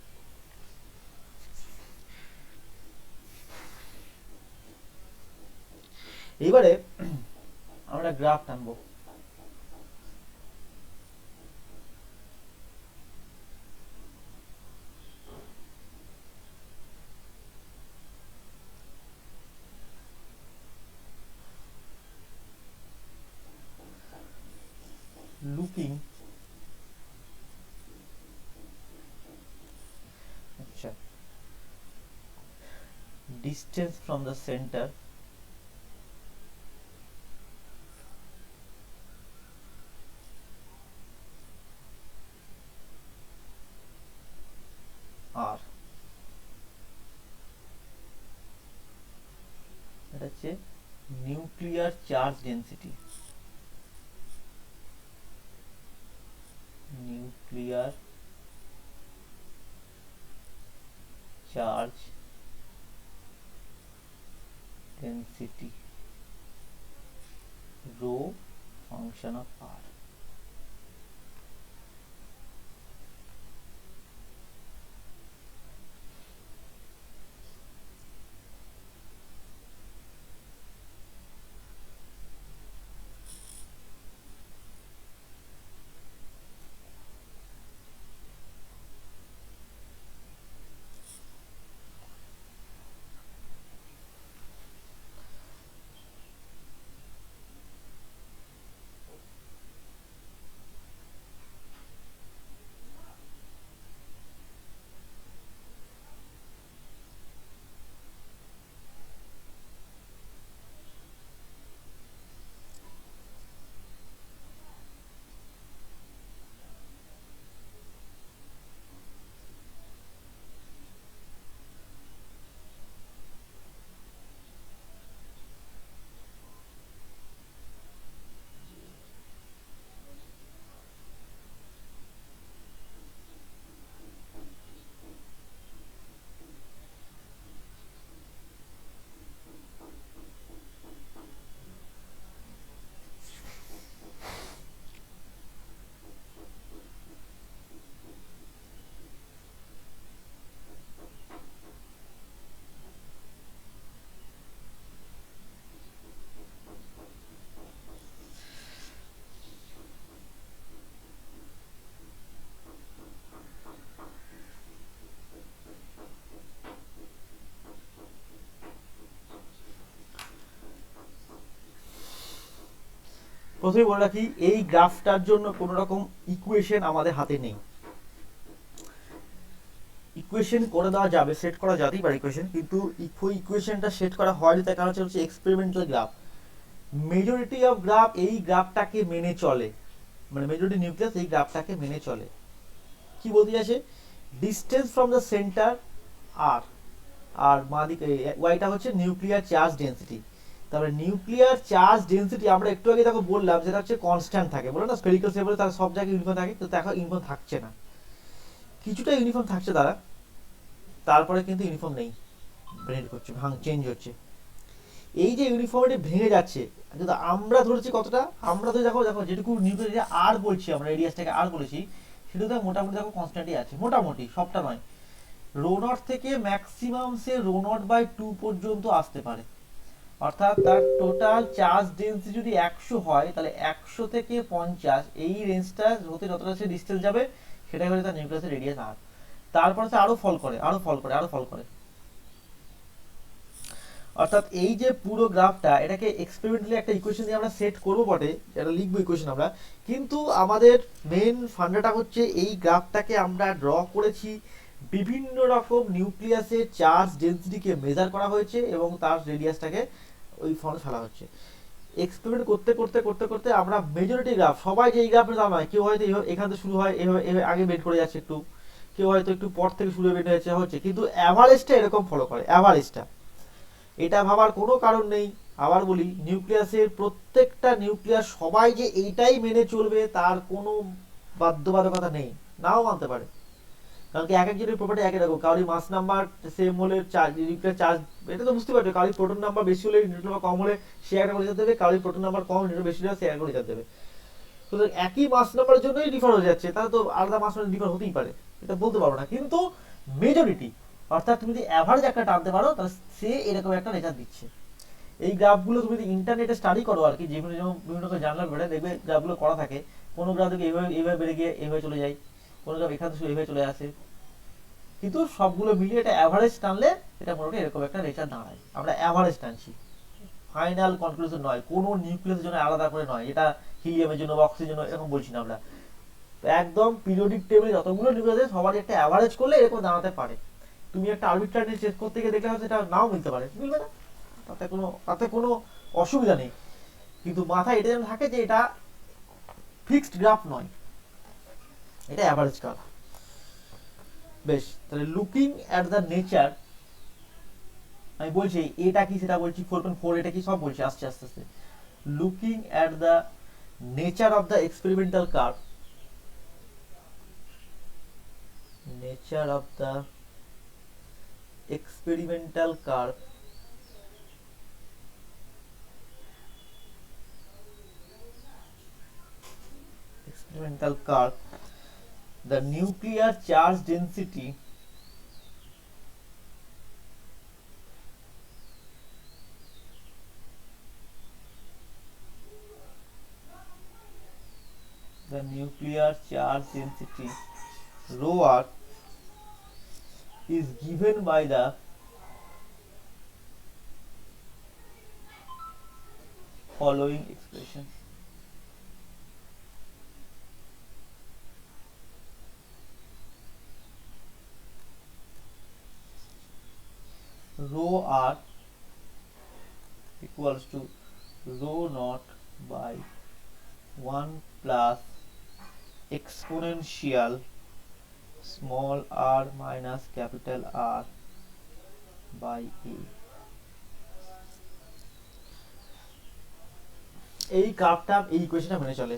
এইবারে আমরা গ্রাফ টানবো। লুপিং, আচ্ছা, distance from the center r, এটা হচ্ছে nuclear charge density, nuclear charge density rho function of r। প্রথমে বলে রাখি এই গ্রাফটার জন্য কোনো রকম ইকুয়েশন আমাদের হাতে নেই। ইকুয়েশন করে দেওয়া যাবে, সেট করা যেতেই পারে ইকুয়েশন, কিন্তু ইকুয়েশনটা সেট করা হয়নি, তার কারণ হচ্ছে experimental graph. Majority of graph এই গ্রাফটাকে মেনে চলে, মানে মেজরিটি নিউক্লিয়াস এই গ্রাফটাকে মেনে চলে। কি বলতে চাইছে, ডিস্টেন্স ফ্রম দ্য সেন্টার আর, আর বাঁদিকে ওয়াইটা হচ্ছে নিউক্লিয়ার চার্জ ডেন্সিটি। তারপরে নিউক্লিয়ার চার্জ ডেন্সিটি আমরা একটু আগে দেখো বললাম যেটা হচ্ছে কনস্ট্যান্ট থাকে, বলে না স্ফেরিক্যাল শেপে তার সব জায়গায় ইউনিফর্ম থাকে, কিন্তু এখন ইউনিফর্ম থাকছে না, কিছুটা ইউনিফর্ম থাকছে তারা, তারপরে কিন্তু ইউনিফর্ম নেই, ব্রেড করছে, চেঞ্জ হচ্ছে। এই যে ইউনিফর্মিটি ভেঙে যাচ্ছে, কিন্তু আমরা ধরেছি কতটা, আমরা তো দেখো দেখো যেটুকু নিউক্লিয়ার আর বলছি আমরা, রেডিয়াসটাকে আর বলেছি, সেটা তো মোটামুটি দেখো কনস্ট্যান্টই আছে, মোটামুটি সবটা নয়। রো নট থেকে ম্যাক্সিমাম সে রো নট বাই 2 পর্যন্ত আসতে পারে, অর্থাৎ তার টোটাল চার্জ ডেন্সিটি যদি 100 হয়, তাহলে 100 থেকে 50 এই রেঞ্জটা হতে যতটা সে ডিস্টেন্স যাবে সেটাই হচ্ছে তার নিউক্লিয়াসের রেডিয়াস আর। তারপরে সে আরো ফল করে, আরো ফল করে, আরো ফল করে। অর্থাৎ এই যে পুরো গ্রাফটা, এটাকে এক্সপেরিমেন্টালি একটা ইকুয়েশন দিয়ে আমরা সেট করবো বটে, এটা লিখবো ইকুয়েশন আমরা, কিন্তু আমাদের মেন ফান্ডাটা হচ্ছে এই গ্রাফটাকে আমরা ড্র করেছি, বিভিন্ন রকম নিউক্লিয়াসের চার্জ ডেন্সিটিকে মেজার করা হয়েছে এবং তার রেডিয়াসটাকে ওই ফর্মে ফেলা হচ্ছে। এক্সপেরিমেন্ট করতে করতে করতে করতে আমরা মেজরিটি গ্রাফ, সবাই যে এই গ্রাফের দাম নয়, কেউ হয়তো এখান থেকে শুরু হয় এভাবে এভাবে আগে বের করে যাচ্ছে একটু, কেউ হয়তো একটু পর থেকে শুরু বের হয়ে যাচ্ছে হচ্ছে, কিন্তু অ্যাভারেজটা এরকম ফলো করে, অ্যাভারেজটা। এটা ভাবার কোনো কারণ নেই। আবার বলি, নিউক্লিয়াসের প্রত্যেকটা নিউক্লিয়াস সবাই যে এইটাই মেনে চলবে তার কোনো বাধ্যবাধকতা নেই, নাও মানতে পারে, কারণ কি এক একজনের প্রপার্টি একই রকম, কারোর মাস নাম্বার সেম হলে চার্জ, নিউক্লিয়ার চার্জ, এটা তো বুঝতে পারবে, কারোর প্রোটন নাম্বার বেশি হলে নিউট্রন নাম্বার কম হলে সে একটা করে যেতে দেবে, কারোর প্রোটন নাম্বার কম নিউট্রন বেশি হলে সে একটা করে যেতে দেবে। সুতরাং একই মাস নাম্বারের জন্যই ডিফার হয়ে যাচ্ছে, তাহলে তো আলাদা মাস নাম্বার ডিফার হতেই পারে, এটা বলতে পারবো না। কিন্তু মেজরিটি, অর্থাৎ তুমি যদি অ্যাভারেজ একটা টানতে পারো তাহলে সে এরকম একটা রেজাল্ট দিচ্ছে। এই গ্রাফগুলো তুমি যদি ইন্টারনেটে স্টাডি করো আর কি, যেগুলো যেমন বিভিন্ন রকম জার্নাল বেড়ে দেখবে গ্রাফগুলো করা থাকে, কোনো গ্রাফ দেখবে এইভাবে এইভাবে বেড়ে গিয়ে এইভাবে চলে যায়, কোনো গ্রাফ এখান থেকে এইভাবে চলে আসে, কিন্তু সবগুলো মিলিয়ে এটা অ্যাভারেজ টানলে এটা মোটামুটি এরকম একটা রেজাল্ট দাঁড়ায়। আমরা অ্যাভারেজ টানছি, ফাইনাল কনক্লুশন নয়, কোনো নিউক্লিয়াসের জন্য আলাদা করে নয়, এটা হিলিয়ামের জন্য বা অক্সিজেনের জন্য এরকম বলছি না আমরা। তো একদম পিরিয়ডিক টেবিলে যতগুলো নিউক্লিয়াস আছে সবার একটা অ্যাভারেজ করলে এরকম দাঁড়াতে পারে। তুমি একটা আরবিট্রারি চেক করতে গিয়ে দেখলে হয়তো এটা নাও মিলতে পারে, মিলবে না, তাতে কোনো অসুবিধা নেই। কিন্তু মাথায় এটা যেন থাকে যে এটা ফিক্সড গ্রাফ নয়, এটা অ্যাভারেজ গ্রাফ। বেশ, তাহলে লুকিং অ্যাট দ্য নেচার, আমি বলছি এটা কি সেটা বলছি, 4.4 এটা কি সব বলছি আস্তে আস্তে আস্তে। Looking at the nature of the experimental curve, nature of the experimental curve the nuclear charge density rho r is given by the following expression. Rho r equals to rho naught by 1 plus exponential small r minus capital R by a. এই কার্ভটা এই ইকুয়েশনটা মেনে চলে।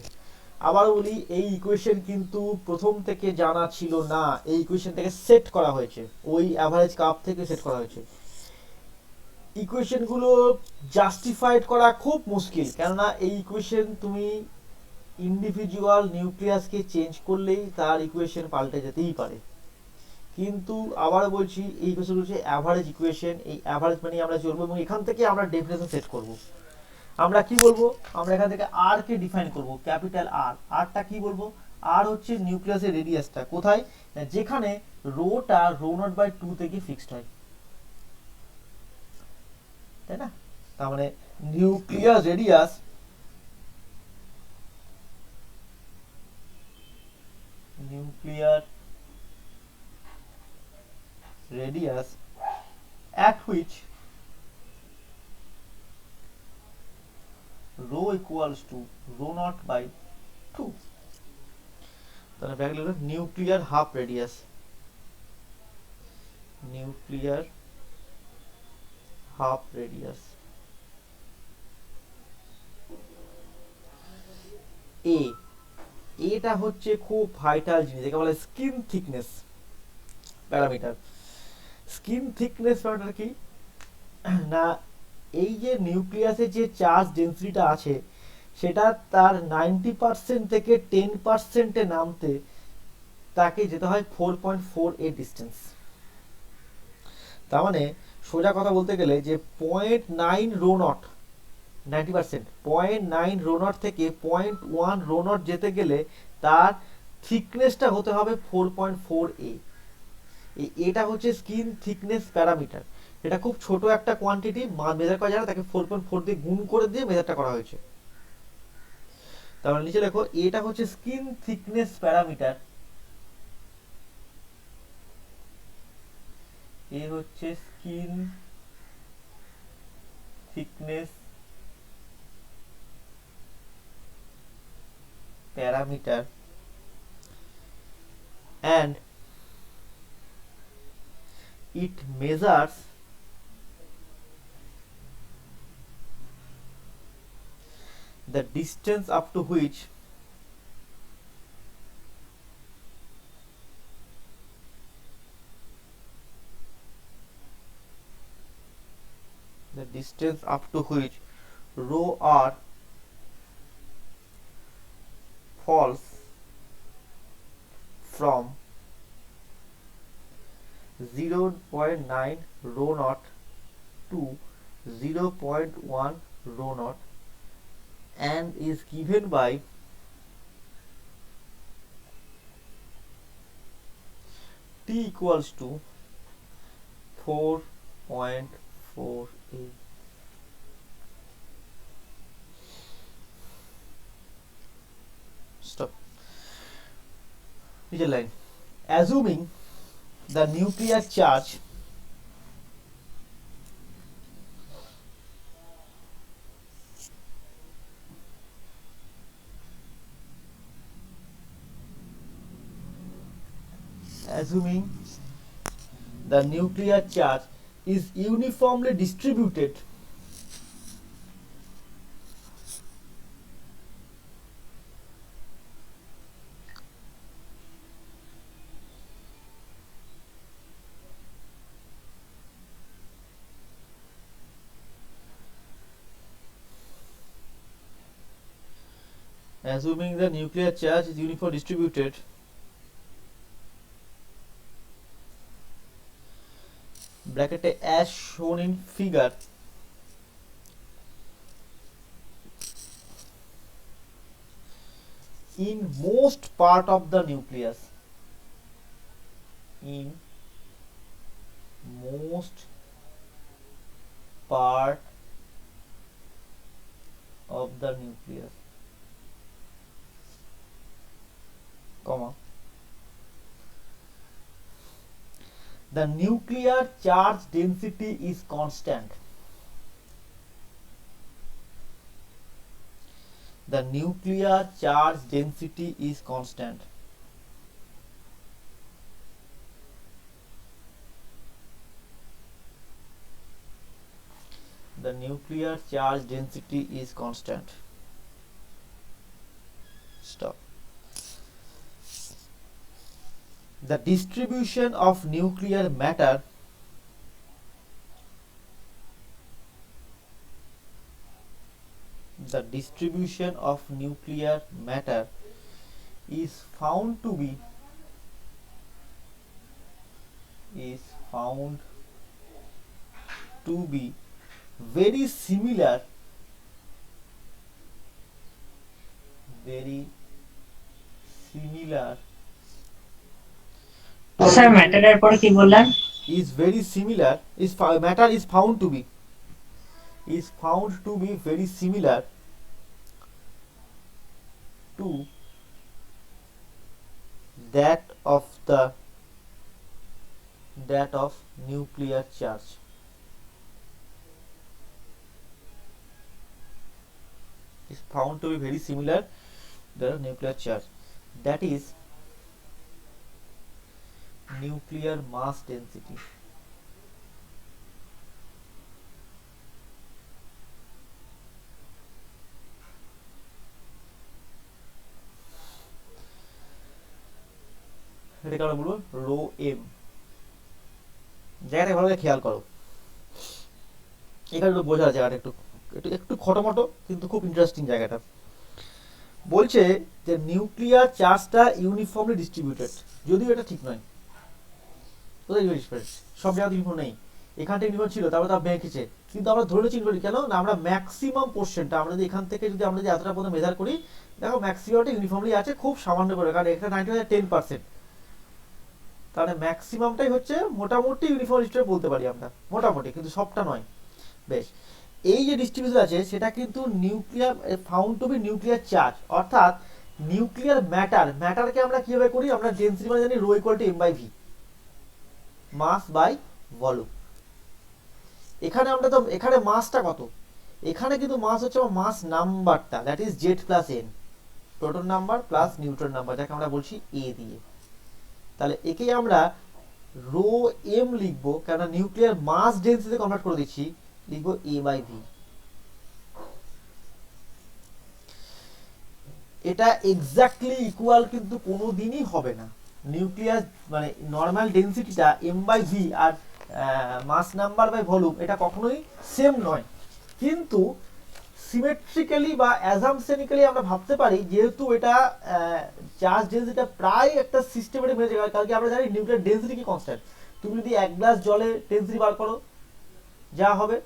আবার বলি, এই ইকুয়েশন কিন্তু প্রথম থেকে জানা ছিল না, এই ইকুয়েশন থেকে সেট করা হয়েছে, ওই অ্যাভারেজ কার্ভ থেকে সেট করা হয়েছে। ইকুয়েশনগুলো জাস্টিফাইড করা খুব মুশকিল, কেননা এই ইকুয়েশন তুমি ইন্ডিভিজুয়াল নিউক্লিয়াসকে চেঞ্জ করলেই তার ইকুয়েশন পাল্টে যেতেই পারে। কিন্তু আবার বলছি, এই ইকুয়েশন হচ্ছে অ্যাভারেজ ইকুয়েশন, এই অ্যাভারেজ মানে আমরা চলবো এবং এখান থেকে আমরা ডেফিনেশন সেট করব। আমরা কি বলবো, আমরা এখান থেকে আর কে ডিফাইন করব, ক্যাপিটাল আর। আরটা কি বলবো, আর হচ্ছে নিউক্লিয়াসের রেডিয়াসটা, কোথায়, যেখানে রোটা রো নট বাই 2 থেকে ফিক্সড হয়, তাই না? তার মানে nucleus radius at which rho equals to rho naught by 2, তাহলে ব্যাক লিখলাম নিউক্লিয়ার হাফ রেডিয়াস, এ, এটা হচ্ছে খুব ভাইটাল জিনিস, একে বলে skin thickness parameter. Skin thickness parameter কি না, এই যে নিউক্লিয়াসের যে চার্জ ডেন্সিটিটা আছে সেটা তার 90% থেকে 10% নামতে তাকে যেতে হয় 4.4 এ ডিস্টেন্স। তার মানে সোজা কথা বলতে গেলে যে 0.9 রো নট, 90%, 0.9 রো নট থেকে 0.1 রো নট যেতে গেলে তার থিকনেসটা হতে হবে 4.4 এ। এটা হচ্ছে স্কিন থিকনেস প্যারামিটার। এটা খুব ছোট একটা কোয়ান্টিটি, মেজার করা যায় না, তাকে 4.4 দিয়ে গুণ করে দিয়ে মেজারটা করা হয়েছে। তাহলে নিচে দেখো, এটা হচ্ছে স্কিন থিকনেস প্যারামিটার, এ হচ্ছে skin thickness parameter and it measures the distance up to which rho r falls from 0.9 rho naught to 0.1 rho naught and is given by t equals to 4.48. Stop. Next line. Assuming the nuclear charge is uniformly distributed bracket as shown in figure in most part of the nucleus, in most part of the nucleus, comma, the nuclear charge density is constant. The nuclear charge density is constant. The nuclear charge density is constant. Stop. The distribution of nuclear matter is found to be very similar sir ম্যাটারের পরে কি বললেন? matter is found to be very similar to that of nuclear charge. Is found to be very similar to the nuclear charge. That is nuclear mass density. এটা কারণ বলবো রো এম, জায়গাটা ভালো করে খেয়াল করো, এখানে একটু বোঝা জায়গাটা একটু একটু একটু খটোমটো কিন্তু খুব ইন্টারেস্টিং জায়গাটা। বলছে যে নিউক্লিয়ার চার্জটা ইউনিফর্মলি ডিস্ট্রিবিউটেড, যদিও এটা ঠিক নয়, সব জায়গায় ইউনিফর্ম নেই, এখানটা ইউনিফর্ম ছিল তারপরে তা বেঁকেছে, কিন্তু আমরা ধরে নিচ্ছি ইউনিফর্ম কেন না, আমরা ম্যাক্সিমাম পোর্শনটা আমরা যদি এখান থেকে যদি আমরা যদি এতটা পর্যন্ত মেজার করি, দেখো ম্যাক্সিমামটা ইউনিফর্মলি আছে, খুব সামান্য করে, কারণ এখানে 10%, তাহলে ম্যাক্সিমামটাই হচ্ছে মোটামুটি ইউনিফর্ম ডিস্ট্রিবিউশন বলতে পারি আমরা, মোটামুটি, কিন্তু সবটা নয়। বেশ, এই যে ডিস্ট্রিবিউশন আছে সেটা কিন্তু nuclear found to be nuclear charge, অর্থাৎ নিউক্লিয়ার ম্যাটারকে আমরা কিভাবে করি, আমরা ডেনসিটি মানে জানি rho equal to m/v, mass by volume. এখানে আমরা তো এখানে মাসটা কত, এখানে কিন্তু মাস হচ্ছে আমার মাস নাম্বারটা, that is Z plus n, proton number plus neutron number, যাকে আমরা বলছি a দিয়ে। তাহলে একেই আমরা রো m লিখবো, কেন নিউক্লিয়ার মাস ডেনসিটি কনভার্ট করে দিচ্ছি, লিখবো a/v। এটা এক্স্যাক্টলি ইকুয়াল কিন্তু কোনোদিনই হবে না, নিউক্লিয়ার মানে নরমাল ডেনসিটিটা m/v আর মাস নাম্বার বাই ভলিউম এটা কখনোই সেম নয়, কিন্তু সিমেট্রিক্যালি বা অ্যাজাম্পশনিক্যালি আমরা ভাবতে পারি, যেহেতু এটা চার্জ ডেন্সিটিটা প্রায় একটা সিস্টেমেটিক হয়ে যায়, কারণ কি আমরা জানি নিউক্লিয়ার ডেন্সিটি কি কনস্ট্যান্ট। তুমি যদি এক গ্লাস জলে ডেন্সিটি বার করো যা হবে,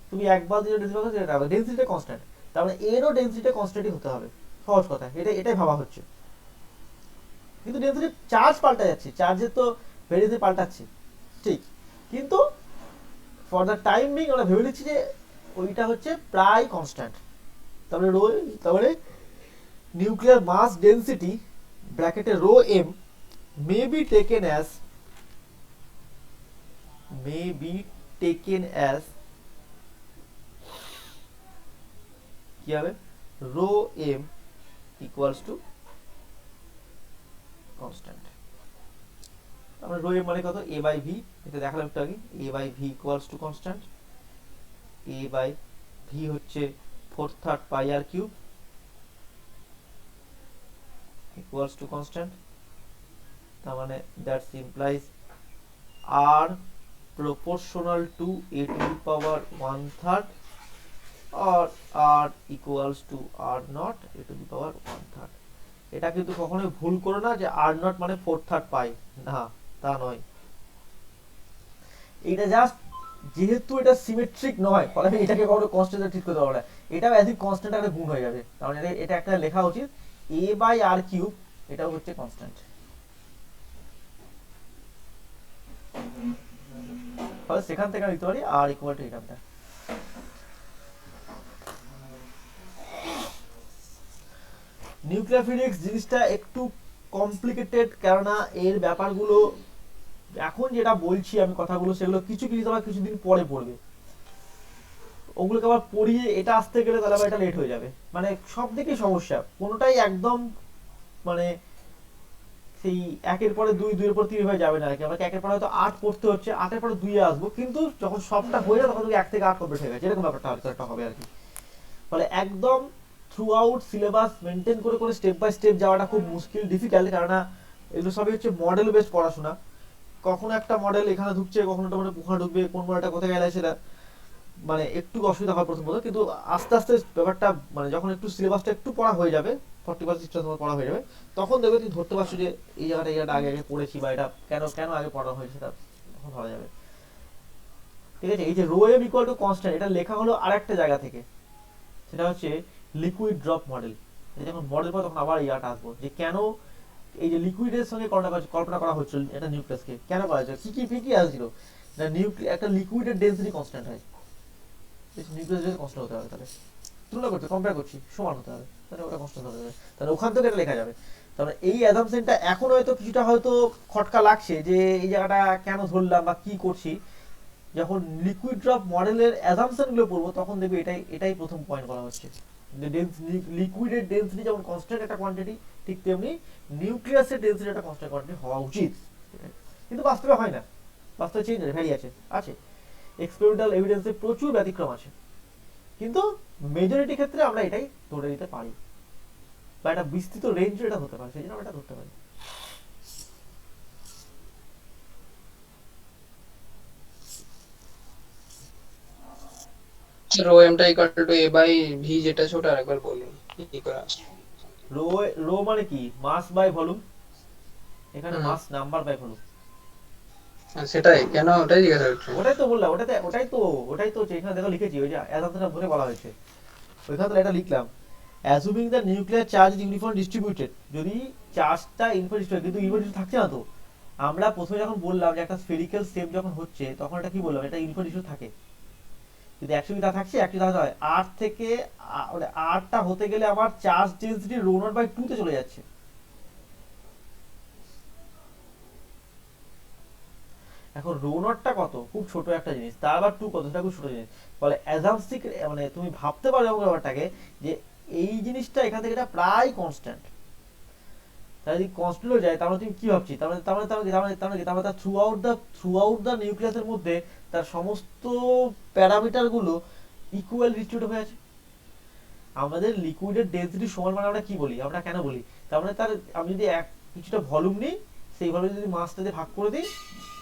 তুমি এক বালতি জলে ডেন্সিটি বার করো যেটা হবে, ডেন্সিটিটা কনস্ট্যান্ট। তার মানে এরও ডেন্সিটিটা কনস্ট্যান্টই হতে হবে, সহজ কথা, এটাই ভাবা হচ্ছে। কিন্তু ডেন্সিটি চার্জ পাল্টা যাচ্ছে, চার্জের তো ভেরিয়েশন পাল্টাচ্ছে ঠিক, কিন্তু ফর দ্য টাইম বিং আমরা ভেবে নিচ্ছি যে ওইটা হচ্ছে প্রায় কনস্ট্যান্ট। তারপরে রো, তারপরে নিউক্লিয়ার মাস ডেন্সিটি ব্র্যাকেটে rho M may be taken as কি হবে, rho M equals to constant. আমরা রো এম মানে কত, এ বাই ভি, এটা দেখালাম একটু আগে, A by V equals to constant, A by V হচ্ছে 4/3 pi R cube equals to constant, তার মানে that implies r proportional to a to the power 1/3 or r equals to r naught a to the power 1/3। এটা কিন্তু কখনোই ভুল করো না যে r naught মানে 4/3 পাই, না তা নয়। এটা জাস্ট যেহেতু এটা সিমেট্রিক নয়, ফলে আমি এটাকে কখনো কনস্ট্যান্ট ঠিক করতে পারবো না, এটা অ্যাজ ই কনস্ট্যান্ট একটা গুণ হয়ে যাবে। তার মানে এটা একটা লেখা উচিত a বাই r কিউব, এটাও হচ্ছে কনস্ট্যান্ট। তাহলে সেখান থেকে আমি লিখতে পারি r ইকুয়াল টু এটা। নিউক্লিয়ার ফিজিক্স জিনিসটা একটু কমপ্লিকেটেড, কেননা এর ব্যাপারগুলো এখন যেটা বলছি আমি কথাগুলো, সেগুলো কিছু কিছু তোমার কিছুদিন পরে পড়বে, ওগুলোকে আবার পড়িয়ে এটা আসতে গেলে তাহলে আবার এটা লেট হয়ে যাবে। মানে সব দিকেই সমস্যা, কোনোটাই একদম মানে সেই একের পরে দুই, দুইয়ের পর তিন হয়ে যাবে না আর কি। আমাকে একের পরে হয়তো 8 পড়তে হচ্ছে, 8-এর পরে 2-এ আসবো, কিন্তু যখন সবটা হয়ে যাবে তখন তুমি 1 থেকে 8 কমপ্লিট হয়ে গেছে, এরকম ব্যাপারটা হয়তো একটা হবে আর কি। ফলে একদম থ্রু আউট সিলেবাস মেনটেন করে করে স্টেপ বাই স্টেপ যাওয়াটা খুব মুশকিল, ডিফিকাল্ট, কেননা এগুলো সবই হচ্ছে মডেল বেসড পড়াশোনা। কখনো একটা মডেল এখানে ঢুকছে, কখনো একটা মডেল ওখানে ঢুকবে, কোন মডেলটা কোথায় গেলে সেটা মানে একটু অসুবিধা হয় প্রথমত, কিন্তু আস্তে আস্তে ব্যাপারটা মানে যখন একটু সিলেবাসটা একটু পড়া হয়ে যাবে, 40% তোমার পড়া হয়ে যাবে, তখন দেখবে তুমি ধরতে পারছো যে এই জায়গাটা আগে আগে পড়েছি, বা এটা কেন কেন আগে পড়া হয়েছে, সেটা তখন ভাবা যাবে। ঠিক আছে, এই যে rho M equal to constant, এটা লেখা হলো আরেকটা জায়গা থেকে, সেটা হচ্ছে লিকুইড ড্রপ মডেল। যখন মডেল পর তখন আবার ইয়াটা আসবো যে কেন এই যে লিকুইডের সঙ্গে কল্পনা করা হচ্ছিল এটা নিউক্লিয়াসকে কেন করা হয়েছিল, কি কি আসছিল না, একটা লিকুইডের ডেন্সিটি কনস্ট্যান্ট হয়, নিউক্লিয়াস যদি কনস্ট্যান্ট হতে হবে, তাহলে তুলনা করতে কম্পেয়ার করছি সমান হতে হবে, তাহলে ওটা কনস্ট্যান্ট হতে হবে, তাহলে ওখান থেকে এটা লেখা যাবে। তাহলে এই অ্যাজাম্পশনটা এখন হয়তো কিছুটা হয়তো খটকা লাগছে যে এই জায়গাটা কেন ধরলাম বা কি করছি, যখন লিকুইড ড্রপ মডেলের অ্যাজাম্পশনগুলো পড়বো তখন দেখবে এটাই প্রথম পয়েন্ট করা হচ্ছে যে লিকুইডের ডেন্সিটি যেমন কনস্ট্যান্ট একটা কোয়ান্টিটি, ঠিক তেমনি নিউক্লিয়াসের ডেন্সিটি একটা কনস্ট্যান্ট কোয়ান্টিটি হওয়া উচিত, কিন্তু বাস্তবে হয় না, বাস্তবে চেঞ্জ আছে, ভ্যারি আছে এক্সপেরিমেন্টাল এভিডেন্সে প্রচুর ব্যতিক্রম আছে, কিন্তু মেজরিটি ক্ষেত্রে আমরা এটাই ধরে নিতে পারি, বা একটা বিস্তৃত রেঞ্জ এটা হতে পারে, সেই জন্য আমরা এটা ধরতে পারি। রো এমটা equal to A by V যেটা ছোট আরেকবার বলুন কি করে আসছে। রো রো মানে কি, মাস বাই ভলিউম, এখানে হুম। মাস নাম্বার বাই ভলিউম। সেটাই কেন ওটাই জিজ্ঞাসা করছি। ওটাই তো বললাম, ওটাই তো এখানে দেখো লিখেছি, ওই যে অ্যাজাম্পশনটা ভুলে বলা হয়েছে, ওইখানে তো এটা লিখলাম অ্যাজুমিং the nuclear charge is uniform distributed, যদি চার্জটা ইউনিফর্ম ডিস্ট্রিবিউটেড, কিন্তু ইউনিফর্ম থাকছে না তো। আমরা প্রথমে যখন বললাম যে একটা স্ফেরিক্যাল শেপ যখন হচ্ছে তখন এটা কি বললাম, এটা ইউনিফর্ম ডিস্ট্রিবিউট থাকে, যদি অ্যাকচুয়ালি তা থাকছে অ্যাকচুয়ালি তাহলে হয় আর থেকে মানে আরটা হতে গেলে আমার charge density rho naught by 2 তে চলে যাচ্ছে। এখন রো নটটা কত, খুব ছোট একটা জিনিস, তার আবার 2 কত, সেটা খুব ছোট জিনিস। ফলে অ্যাজাম্পসিক মানে তুমি ভাবতে পারো এরকম ব্যাপারটাকে যে এই জিনিসটা এখান থেকে এটা প্রায় কনস্ট্যান্ট, তাহলে যদি কনস্ট্যান্ট হয়ে যায় তাহলে তুমি কি ভাবছি, তার থ্রু আউট দ্য নিউক্লিয়াসের মধ্যে তার সমস্ত প্যারামিটার গুলো ইকুয়াল ডিস্ট্রিবিউট হয়ে আছে। আমাদের লিকুইডের ডেন্সিটি সমান মানে আমরা কি বলি, আমরা কেন বলি, তার মানে তার আমি যদি কিছুটা ভলিউম নিই, সেই ভলিউম যদি মাসটা দিয়ে ভাগ করে দিই,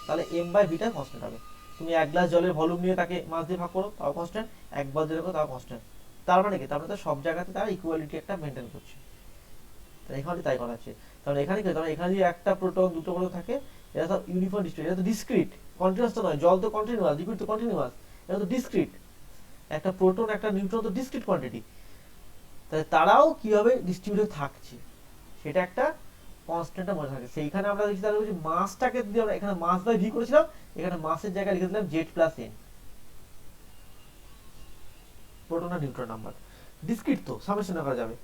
তাহলে এম বাই ভিটা কনস্ট্যান্ট হবে। তুমি এক গ্লাস জলের ভলিউম নিয়ে তাকে মাস দিয়ে ভাগ করো, তাও কনস্ট্যান্ট, এক বালতি রাখো তাও কনস্ট্যান্ট। তার মানে কি, তার মানে তো সব জায়গাতে তারা ইকুয়ালিটি একটা মেনটেন করছে। এখানে তাই করা আছে। তাহলে এখানে কি, তাহলে এখানে যদি একটা প্রোটন দুটো প্রোটন থাকে, এটা সব ইউনিফর্ম ডিস্ট্রিবিউশন, এটা তো ডিসক্রিট, কন্টিনিউয়াস তো নয়। জল তো কন্টিনিউয়াস, লিকুইড তো কন্টিনিউয়াস, এটা তো ডিসক্রিট। একটা প্রোটন একটা নিউট্রন তো ডিসক্রিট কোয়ান্টিটি। তাহলে তারাও কিভাবে ডিস্ট্রিবিউট থাকছে সেটা একটা কনস্ট্যান্টটা মনে থাকে। সেইখানে আমরা দেখছি তাহলে বলছি মাসটাকে যদি আমরা এখানে মাস বাই ভি করেছিলাম, এখানে মাসের জায়গায় লিখে দিলাম জেড প্লাস এন, প্রোটন আর নিউট্রন নাম্বার। ডিসক্রিট তো সামেশন করা যাবে।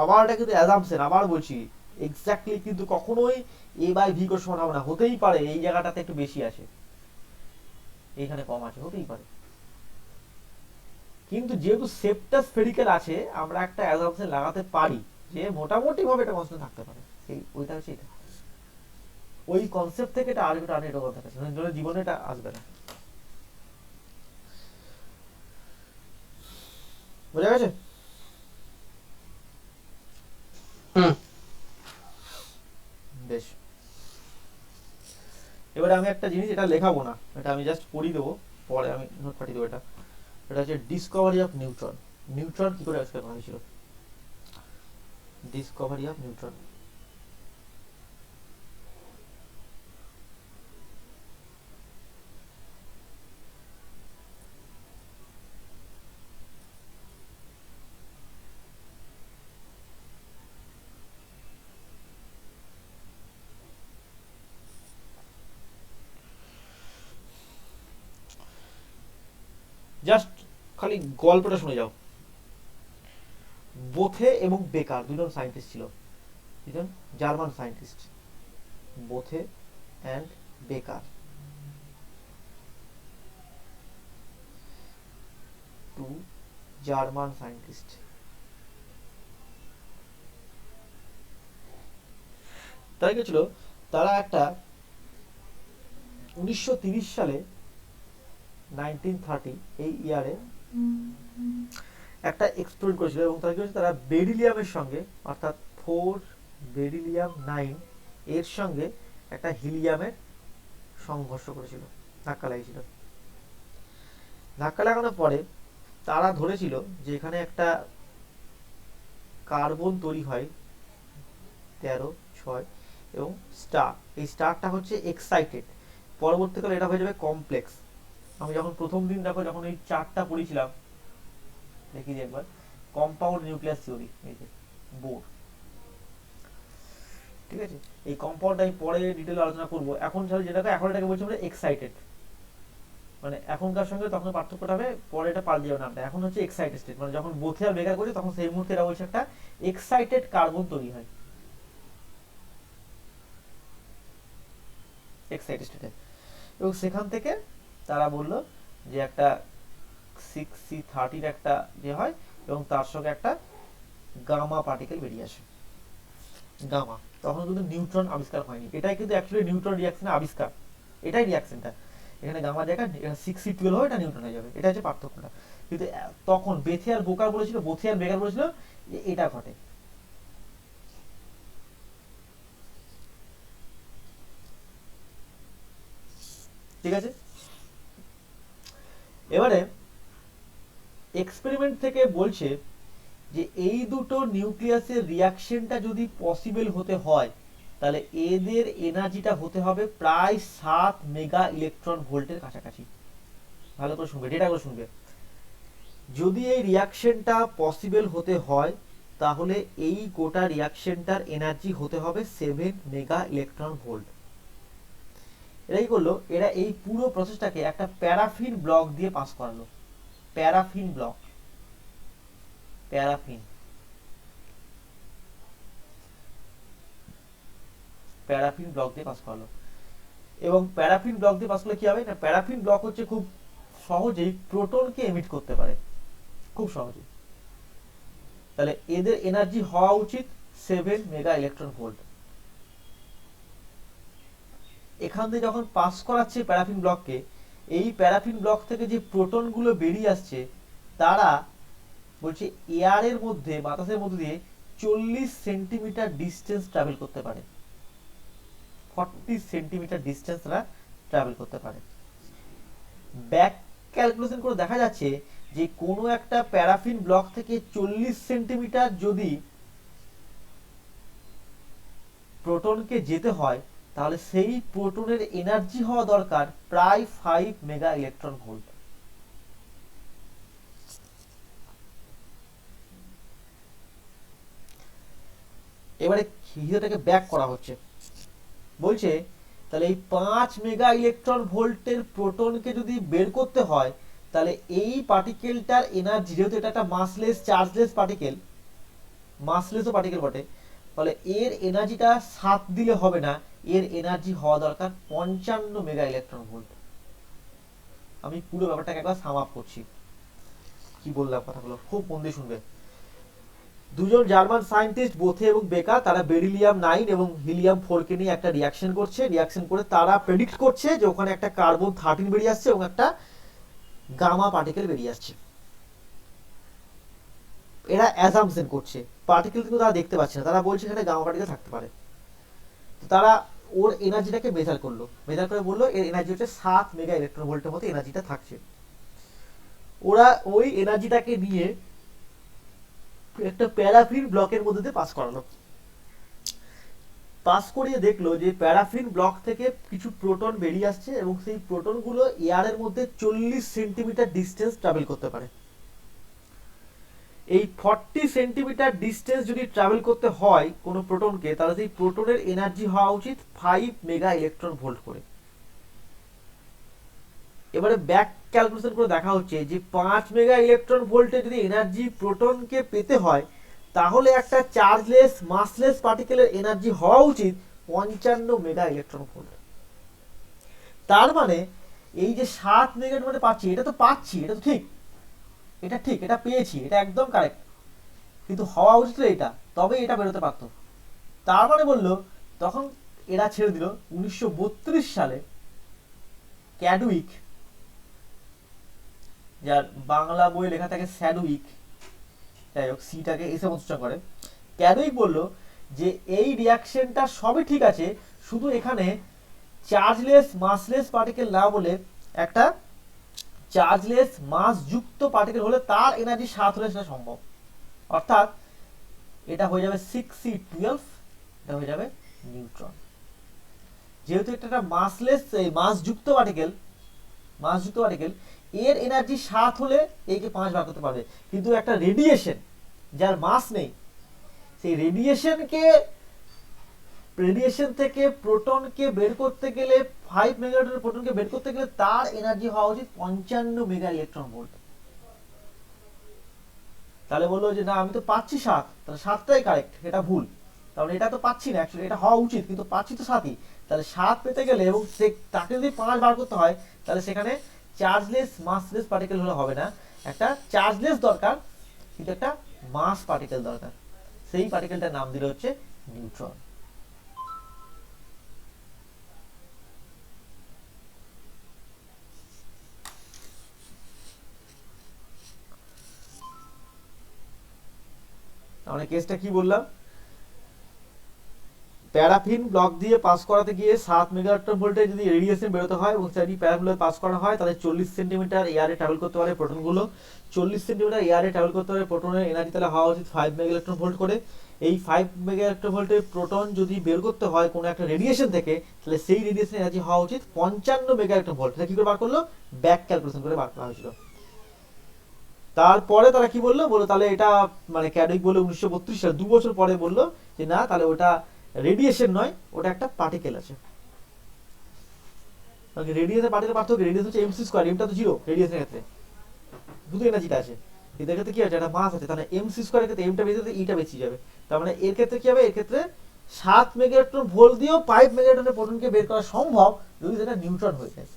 আবার এটা কিন্তু অ্যাজাম্পশন, আবার বলছি এক্স্যাক্টলি কিন্তু কখনোই এ বাই ভি কোর সমান হবে না। হতেই পারে এই জায়গাটাতে একটু বেশি আছে, এইখানে কম আছে, হতেই পারে। কিন্তু যেহেতু শেপটা স্ফেরিক্যাল আছে, আমরা একটা অ্যাজাম্পশন লাগাতে পারি যে মোটামুটি ভাবে এটা কনস্ট্যান্ট থাকতে পারে। এই ওইটা হচ্ছে এটা, ওই কনসেপ্ট থেকে এটা আসবে, টানে এটা কথা আছে, জীবনে এটা আসবে না। বোঝা গেছে? বেশ, এবারে আমি একটা জিনিস এটা লেখাবো না, এটা আমি জাস্ট পড়িয়ে দেবো, পরে আমি নোট পাঠিয়ে দেবো। এটা হচ্ছে ডিসকভারি অফ নিউট্রন। নিউট্রন কি করে আবিষ্কার করা হয়েছিল? Discovery of neutron. জাস্ট খালি গল্পটা শুনে যাও। বোথে এবং বেকার দুজন সায়েন্টিস্ট ছিল, দুজন জার্মান সায়েন্টিস্ট, বোথে অ্যান্ড বেকার, টু জার্মান সায়েন্টিস্ট। তারা কি ছিল, তারা একটা 1930 সালে 1930 এই ইয়ারে একটা এক্সপেরিমেন্ট করেছিল, এবং তারা কি হচ্ছে, তারা বেরিলিয়ামের সঙ্গে অর্থাৎ 4 বেরিলিয়াম 9 এর সঙ্গে একটা হিলিয়ামের সংঘর্ষ করেছিল, ধাক্কা লাগিয়েছিল। ধাক্কা লাগানোর পরে তারা ধরেছিল যে এখানে একটা কার্বন তৈরি হয় 13-6 এবং স্টার, এই স্টারটা হচ্ছে এক্সাইটেড, পরবর্তীকালে এটা হয়ে যাবে কমপ্লেক্স। আমি যখন প্রথম দিন দেখো যখন এই চারটা পড়েছিলাম, দেখি একবার, কম্পাউন্ড নিউক্লিয়াস থিওরি, এই যে বোর, ঠিক আছে। এই কম্পাউন্ড আমি পরে ডিটেইলে আলোচনা করব। এখন যেটাকে এখন এটাকে বলছি আমরা এক্সাইটেড, মানে এখনকার সঙ্গে তখন পার্থক্যটা হবে, পরে এটা পাল্টে যাবে নামটা। এখন হচ্ছে এক্সাইটেড স্টেট, মানে যখন বোথে আর বেকার করছে তখন সেই মুহূর্তে এটা বলছে একটা এক্সাইটেড কার্বন তৈরি হয়, এক্সাইটেড স্টেটে। এবং সেখান থেকে তারা বললো যে একটা 6C30 একটা যে হয়, এবং তার সঙ্গে একটা গামা পার্টিকেল বেরিয়ে আসে, গামা। তখন কিন্তু নিউট্রন আবিষ্কার হয়নি, এটাই কিন্তু অ্যাকচুয়ালি নিউট্রন রিঅ্যাকশনের আবিষ্কার, এটাই রিঅ্যাকশনটা। এখানে গামা জায়গায় এখানে 6C12 হবে, এটা নিউট্রন হয়ে যাবে, এটা হচ্ছে পার্থক্যটা। কিন্তু তখন বেথে আর বোকার বলেছিল, বোথে আর বেকার বলেছিল যে এটা ঘটে। ঠিক আছে, এবারে এক্সপেরিমেন্ট থেকে বলছে যে এই দুটো নিউক্লিয়াসের রিঅ্যাকশনটা যদি পসিবল হতে হয়, তাহলে এদের এনার্জিটা হতে হবে প্রায় 7 মেগা ইলেকট্রন ভোল্টের কাছাকাছি। ভালো করে শুনবে, ডেটা করে শুনবে। যদি এই রিঅ্যাকশনটা পসিবল হতে হয়, তাহলে এই গোটা রিঅ্যাকশনটার এনার্জি হতে হবে 7 মেগা ইলেকট্রন ভোল্ট। এরা কি করলো, এরা এই পুরো প্রসেসটাকে একটা প্যারাফিন ব্লক দিয়ে পাস করালো। Paraffin block, paraffin, paraffin block দিয়ে পাস করালো। এবং প্যারাফিন ব্লক দিয়ে পাস করলে কি হবে না, প্যারাফিন ব্লক হচ্ছে খুব সহজেই প্রোটনকে এমিট করতে পারে, খুব সহজেই। তাহলে এদের এনার্জি হওয়া উচিত 7 মেগা ইলেকট্রন ভোল্ট। এখান থেকে যখন পাস করাচ্ছে প্যারাফিন ব্লককে, এই প্যারাফিন ব্লক থেকে যে প্রোটনগুলো বেরিয়ে আসছে, তারা বলছে এয়ারের মধ্যে, বাতাসের মধ্যে দিয়ে 40 সেন্টিমিটার ডিস্টেন্স ট্রাভেল করতে পারে। 40 সেন্টিমিটার ডিস্টেন্স তারা ট্রাভেল করতে পারে। ব্যাক ক্যালকুলেশন করে দেখা যাচ্ছে যে কোনো একটা প্যারাফিন ব্লক থেকে 40 সেন্টিমিটার যদি প্রোটনকে যেতে হয়, তাহলে সেই প্রোটনের এনার্জি হওয়া দরকার প্রায় 5 মেগা ইলেকট্রন ভোল্ট। এবারে হিসাবটাকে ব্যাক করা হচ্ছে, বলছে তাহলে এই 5 মেগা ইলেকট্রন ভোল্টের প্রোটনকে যদি বের করতে হয়, তাহলে এই পার্টিকেলটার এনার্জি, যেহেতু এটা একটা মাসলেস চার্জলেস পার্টিকেল, মাসলেসও পার্টিকেল বটে, ফলে এর এনার্জিটা 7 দিলে হবে না, এর এনার্জি হওয়া দরকার 55 মেগা ইলেকট্রন ভোল্ট। আমি পুরো ব্যাপারটাকে একবার সাম আপ করছি, কি বললাম কথাগুলো খুব মন দিয়ে শুনবে। দুজন জার্মান সায়েন্টিস্ট বোথে এবং বেকার, তারা বেরিলিয়াম 9 এবং হিলিয়াম 4 কে নিয়ে একটা রিঅ্যাকশন করছে। রিঅ্যাকশন করে তারা প্রেডিক্ট করছে যে ওখানে একটা কার্বন 13 বেরিয়ে আসছে এবং একটা গামা পার্টিকেল বেরিয়ে আসছে। এরা অ্যাজাম্পশন করছে, পার্টিকেল কিন্তু তারা দেখতে পাচ্ছে না, তারা বলছে এখানে গামা পার্টিকেল থাকতে পারে। তো তারা ওর এনার্জিটাকে মেজার করলো, মেজার করে বললো এর এনার্জি হচ্ছে 7 মেগা ইলেকট্রন ভোল্টের মতো এনার্জিটা থাকছে। ওরা ওই এনার্জিটাকে নিয়ে একটা প্যারাফিন ব্লকের মধ্যে দিয়ে পাস করালো। পাস করিয়ে দেখলো যে প্যারাফিন ব্লক থেকে কিছু প্রোটন বেরিয়ে আসছে এবং সেই প্রোটনগুলো এয়ারের মধ্যে 40 সেন্টিমিটার ডিস্টেন্স ট্রাভেল করতে পারে। এই 40 সেন্টিমিটার ডিস্টেন্স যদি ট্রাভেল করতে হয় কোনো প্রোটনকে, তাহলে সেই প্রোটনের এনার্জি হওয়া উচিত 5 মেগা ইলেকট্রন ভোল্ট করে। এবারে ব্যাক ক্যালকুলেশন করে দেখা হচ্ছে যে 5 মেগা ইলেকট্রন ভোল্টে যদি এনার্জি প্রোটনকে পেতে হয়, তাহলে একটা চার্জলেস মাসলেস পার্টিকেলের এনার্জি হওয়া উচিত 55 মেগা ইলেকট্রন ভোল্ট। তার মানে এই যে 7 মেগা মানে পাচ্ছি, এটা তো পাচ্ছি, এটা তো ঠিক, এটা ঠিক, এটা পেয়েছি, এটা একদম কারেক্ট, কিন্তু হওয়া উচিত এটা, তবে এটা বেরোতে পারত। তার মানে বললো তখন এরা ছেড়ে দিল 1932 সালে ক্যাডউইক, যার বাংলা বই লেখা থাকে স্যাডউইক, যাই হোক সিটাকে এসে উচ্চারণ করে, ক্যাডউইক বলল যে এই রিয়াকশনটা সবই ঠিক আছে, শুধু এখানে চার্জলেস মাসলেস পার্টিকেল না বলে একটা চার্জলেস মাস যুক্ত পার্টিকেল হলে তার এনার্জি 7 হলে সেটা সম্ভব। অর্থাৎ এটা হয়ে যাবে 6C12, এটা হয়ে যাবে নিউট্রন। যেহেতু এটা একটা মাসলেস মাস যুক্ত পার্টিকেল, এর এনার্জি 7 হলে একে 5 ভাগ করতে পারবে, কিন্তু একটা রেডিয়েশন যার মাস নেই, সেই রেডিয়েশন থেকে প্রোটনকে বের করতে গেলে 5 মেগাটনের প্রোটনকে বের করতে গেলে তার এনার্জি হওয়া উচিত 55 মেগা ইলেকট্রন ভোল্ট। তাহলে বললো যে না আমি তো পাচ্ছি 7, তাহলে 7টাই কারেক্ট, এটা ভুল, তাহলে এটা তো পাচ্ছি না, অ্যাকচুয়ালি এটা হওয়া উচিত কিন্তু পাচ্ছি তো 7ই। তাহলে 7 পেতে গেলে এবং তাকে যদি 5 বার করতে হয়, তাহলে সেখানে চার্জলেস মাসলেস পার্টিকেল হলে হবে না, একটা চার্জলেস দরকার কিন্তু একটা মাস পার্টিকেল দরকার। সেই পার্টিকেলটার নাম দিলে হচ্ছে নিউট্রন। তাহলে কেসটা কি বললাম, প্যারাফিন ব্লক দিয়ে পাস করাতে গিয়ে 7 মেগাটন ভোল্টেজ যদি রেডিয়েশন বেরোতে হয় এবং সেই প্যারাফিন পাস করা হয়, তাহলে 40 সেন্টিমিটার এয়ারে ট্রাভেল করতে পারে প্রোটনগুলো। 40 সেন্টিমিটার এয়ারে ট্রাভেল করতে পারে প্রোটনের এনার্জি তাহলে হওয়া উচিত 5 মেগা ইলেকট্রন ভোল্ট করে। এই 5 মেগা ইলেকট্রন ভোল্টের প্রোটন যদি বের করতে হয় কোনো একটা রেডিয়েশন থেকে, তাহলে সেই রেডিয়েশন এনার্জি হওয়া উচিত 55 মেগা ইলেকট্রন ভোল্ট। এটা কি করে বার করলো, ব্যাক ক্যালকুলেশন করে বার করা হয়েছিল। তারপরে তারা কি বললো, তাহলে এটা মানে ক্যাডউইক বলে 1932 সালে 2 বছর পরে বললো যে না, তাহলে ওটা রেডিয়েশন নয়, ওটা একটা পার্টিকেল আছে। রেডিয়েশন পার্টিকেল পার্থক্য, রেডিয়েশন হচ্ছে এমসি স্কয়ার, এমটা তো 0 রেডিয়েশনের ক্ষেত্রে, শুধু এনার্জিটা আছে। এদের ক্ষেত্রে কি আছে, একটা মাস আছে, তাহলে এমসি স্কয়ারের ক্ষেত্রে এমটা বেশি, ইটা বেশি যাবে। তার মানে এর ক্ষেত্রে কি হবে, এর ক্ষেত্রে 7 মেগাটন ভোল্ট দিয়েও 5 মেগাটনের প্রোটনকে বের করা সম্ভব যদি সেটা নিউট্রন হয়ে যায়,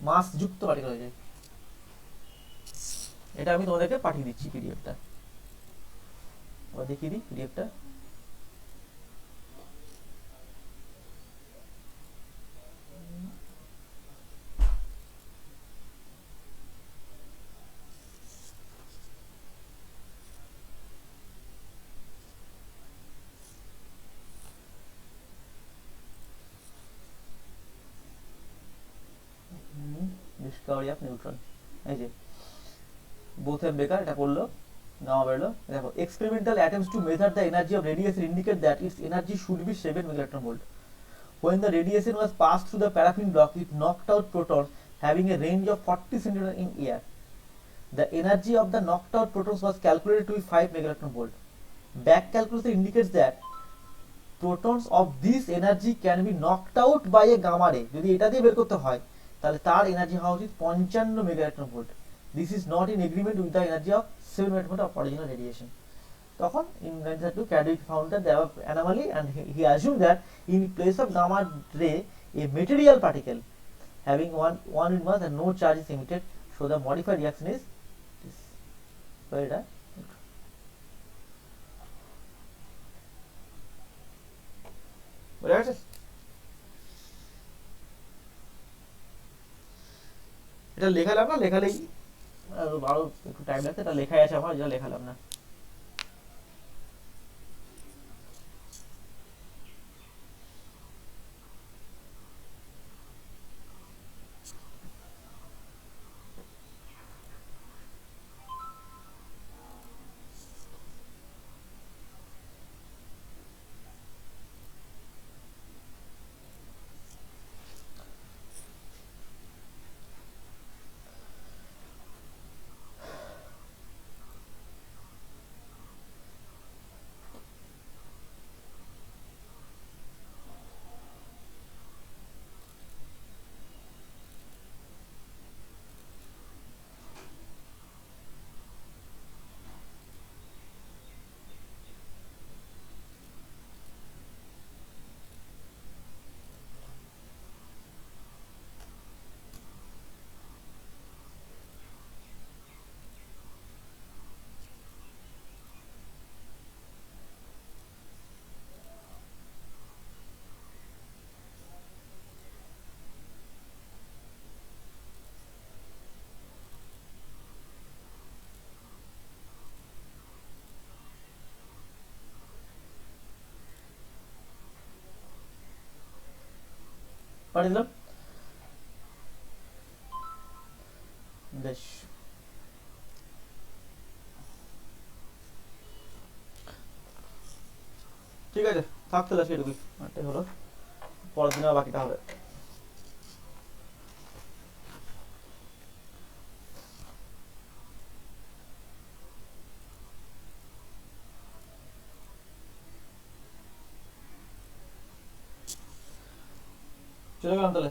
মাস যুক্ত পার্টিকেল হয়ে যায়। এটা আমি তোমাদেরকে পাঠিয়ে দিচ্ছি পিডিএফটা, দেখিয়ে দিই পিডিএফটা। Discovery of neutron. এই যে বোথের বেকার এটা করলো, গামা বেরোলো। দেখো experimental attempts to measure the energy of radiation indicate that its energy should be 7 megaelectron volt. When the radiation was passed through the paraffin block, it knocked out protons having a range of 40 centimeters in air. The energy of the knocked out protons was calculated to be 5 megaelectron volt. Back calculation indicates that protons of this energy can be knocked out by a gamma ray. যদি এটা দিয়ে বের করতে হয় তাহলে তার এনার্জি হওয়া উচিত 55 মেগাইলেকট্রন volt. This is not in agreement with the energy of 7 megaelectron volt of original radiation. তখন in 1932 Chadwick found that the above anomaly and he assumed that in place of gamma ray a material particle having one unit mass and no charge is emitted, so the modified reaction is this. So এটা বোঝা গেছে? এটা লেখালাম না, লেখালেই আরো একটু টাইম লাগছে, এটা লেখাই আছে আমার, যেটা লেখালাম না। পাঠিয়ে দিলাম। বেশ, ঠিক আছে, থাক তাহলে আজকে এটুকুই, একটাই হলো, পরের দিনে বাকিটা হবে। চলে গেলাম তাহলে।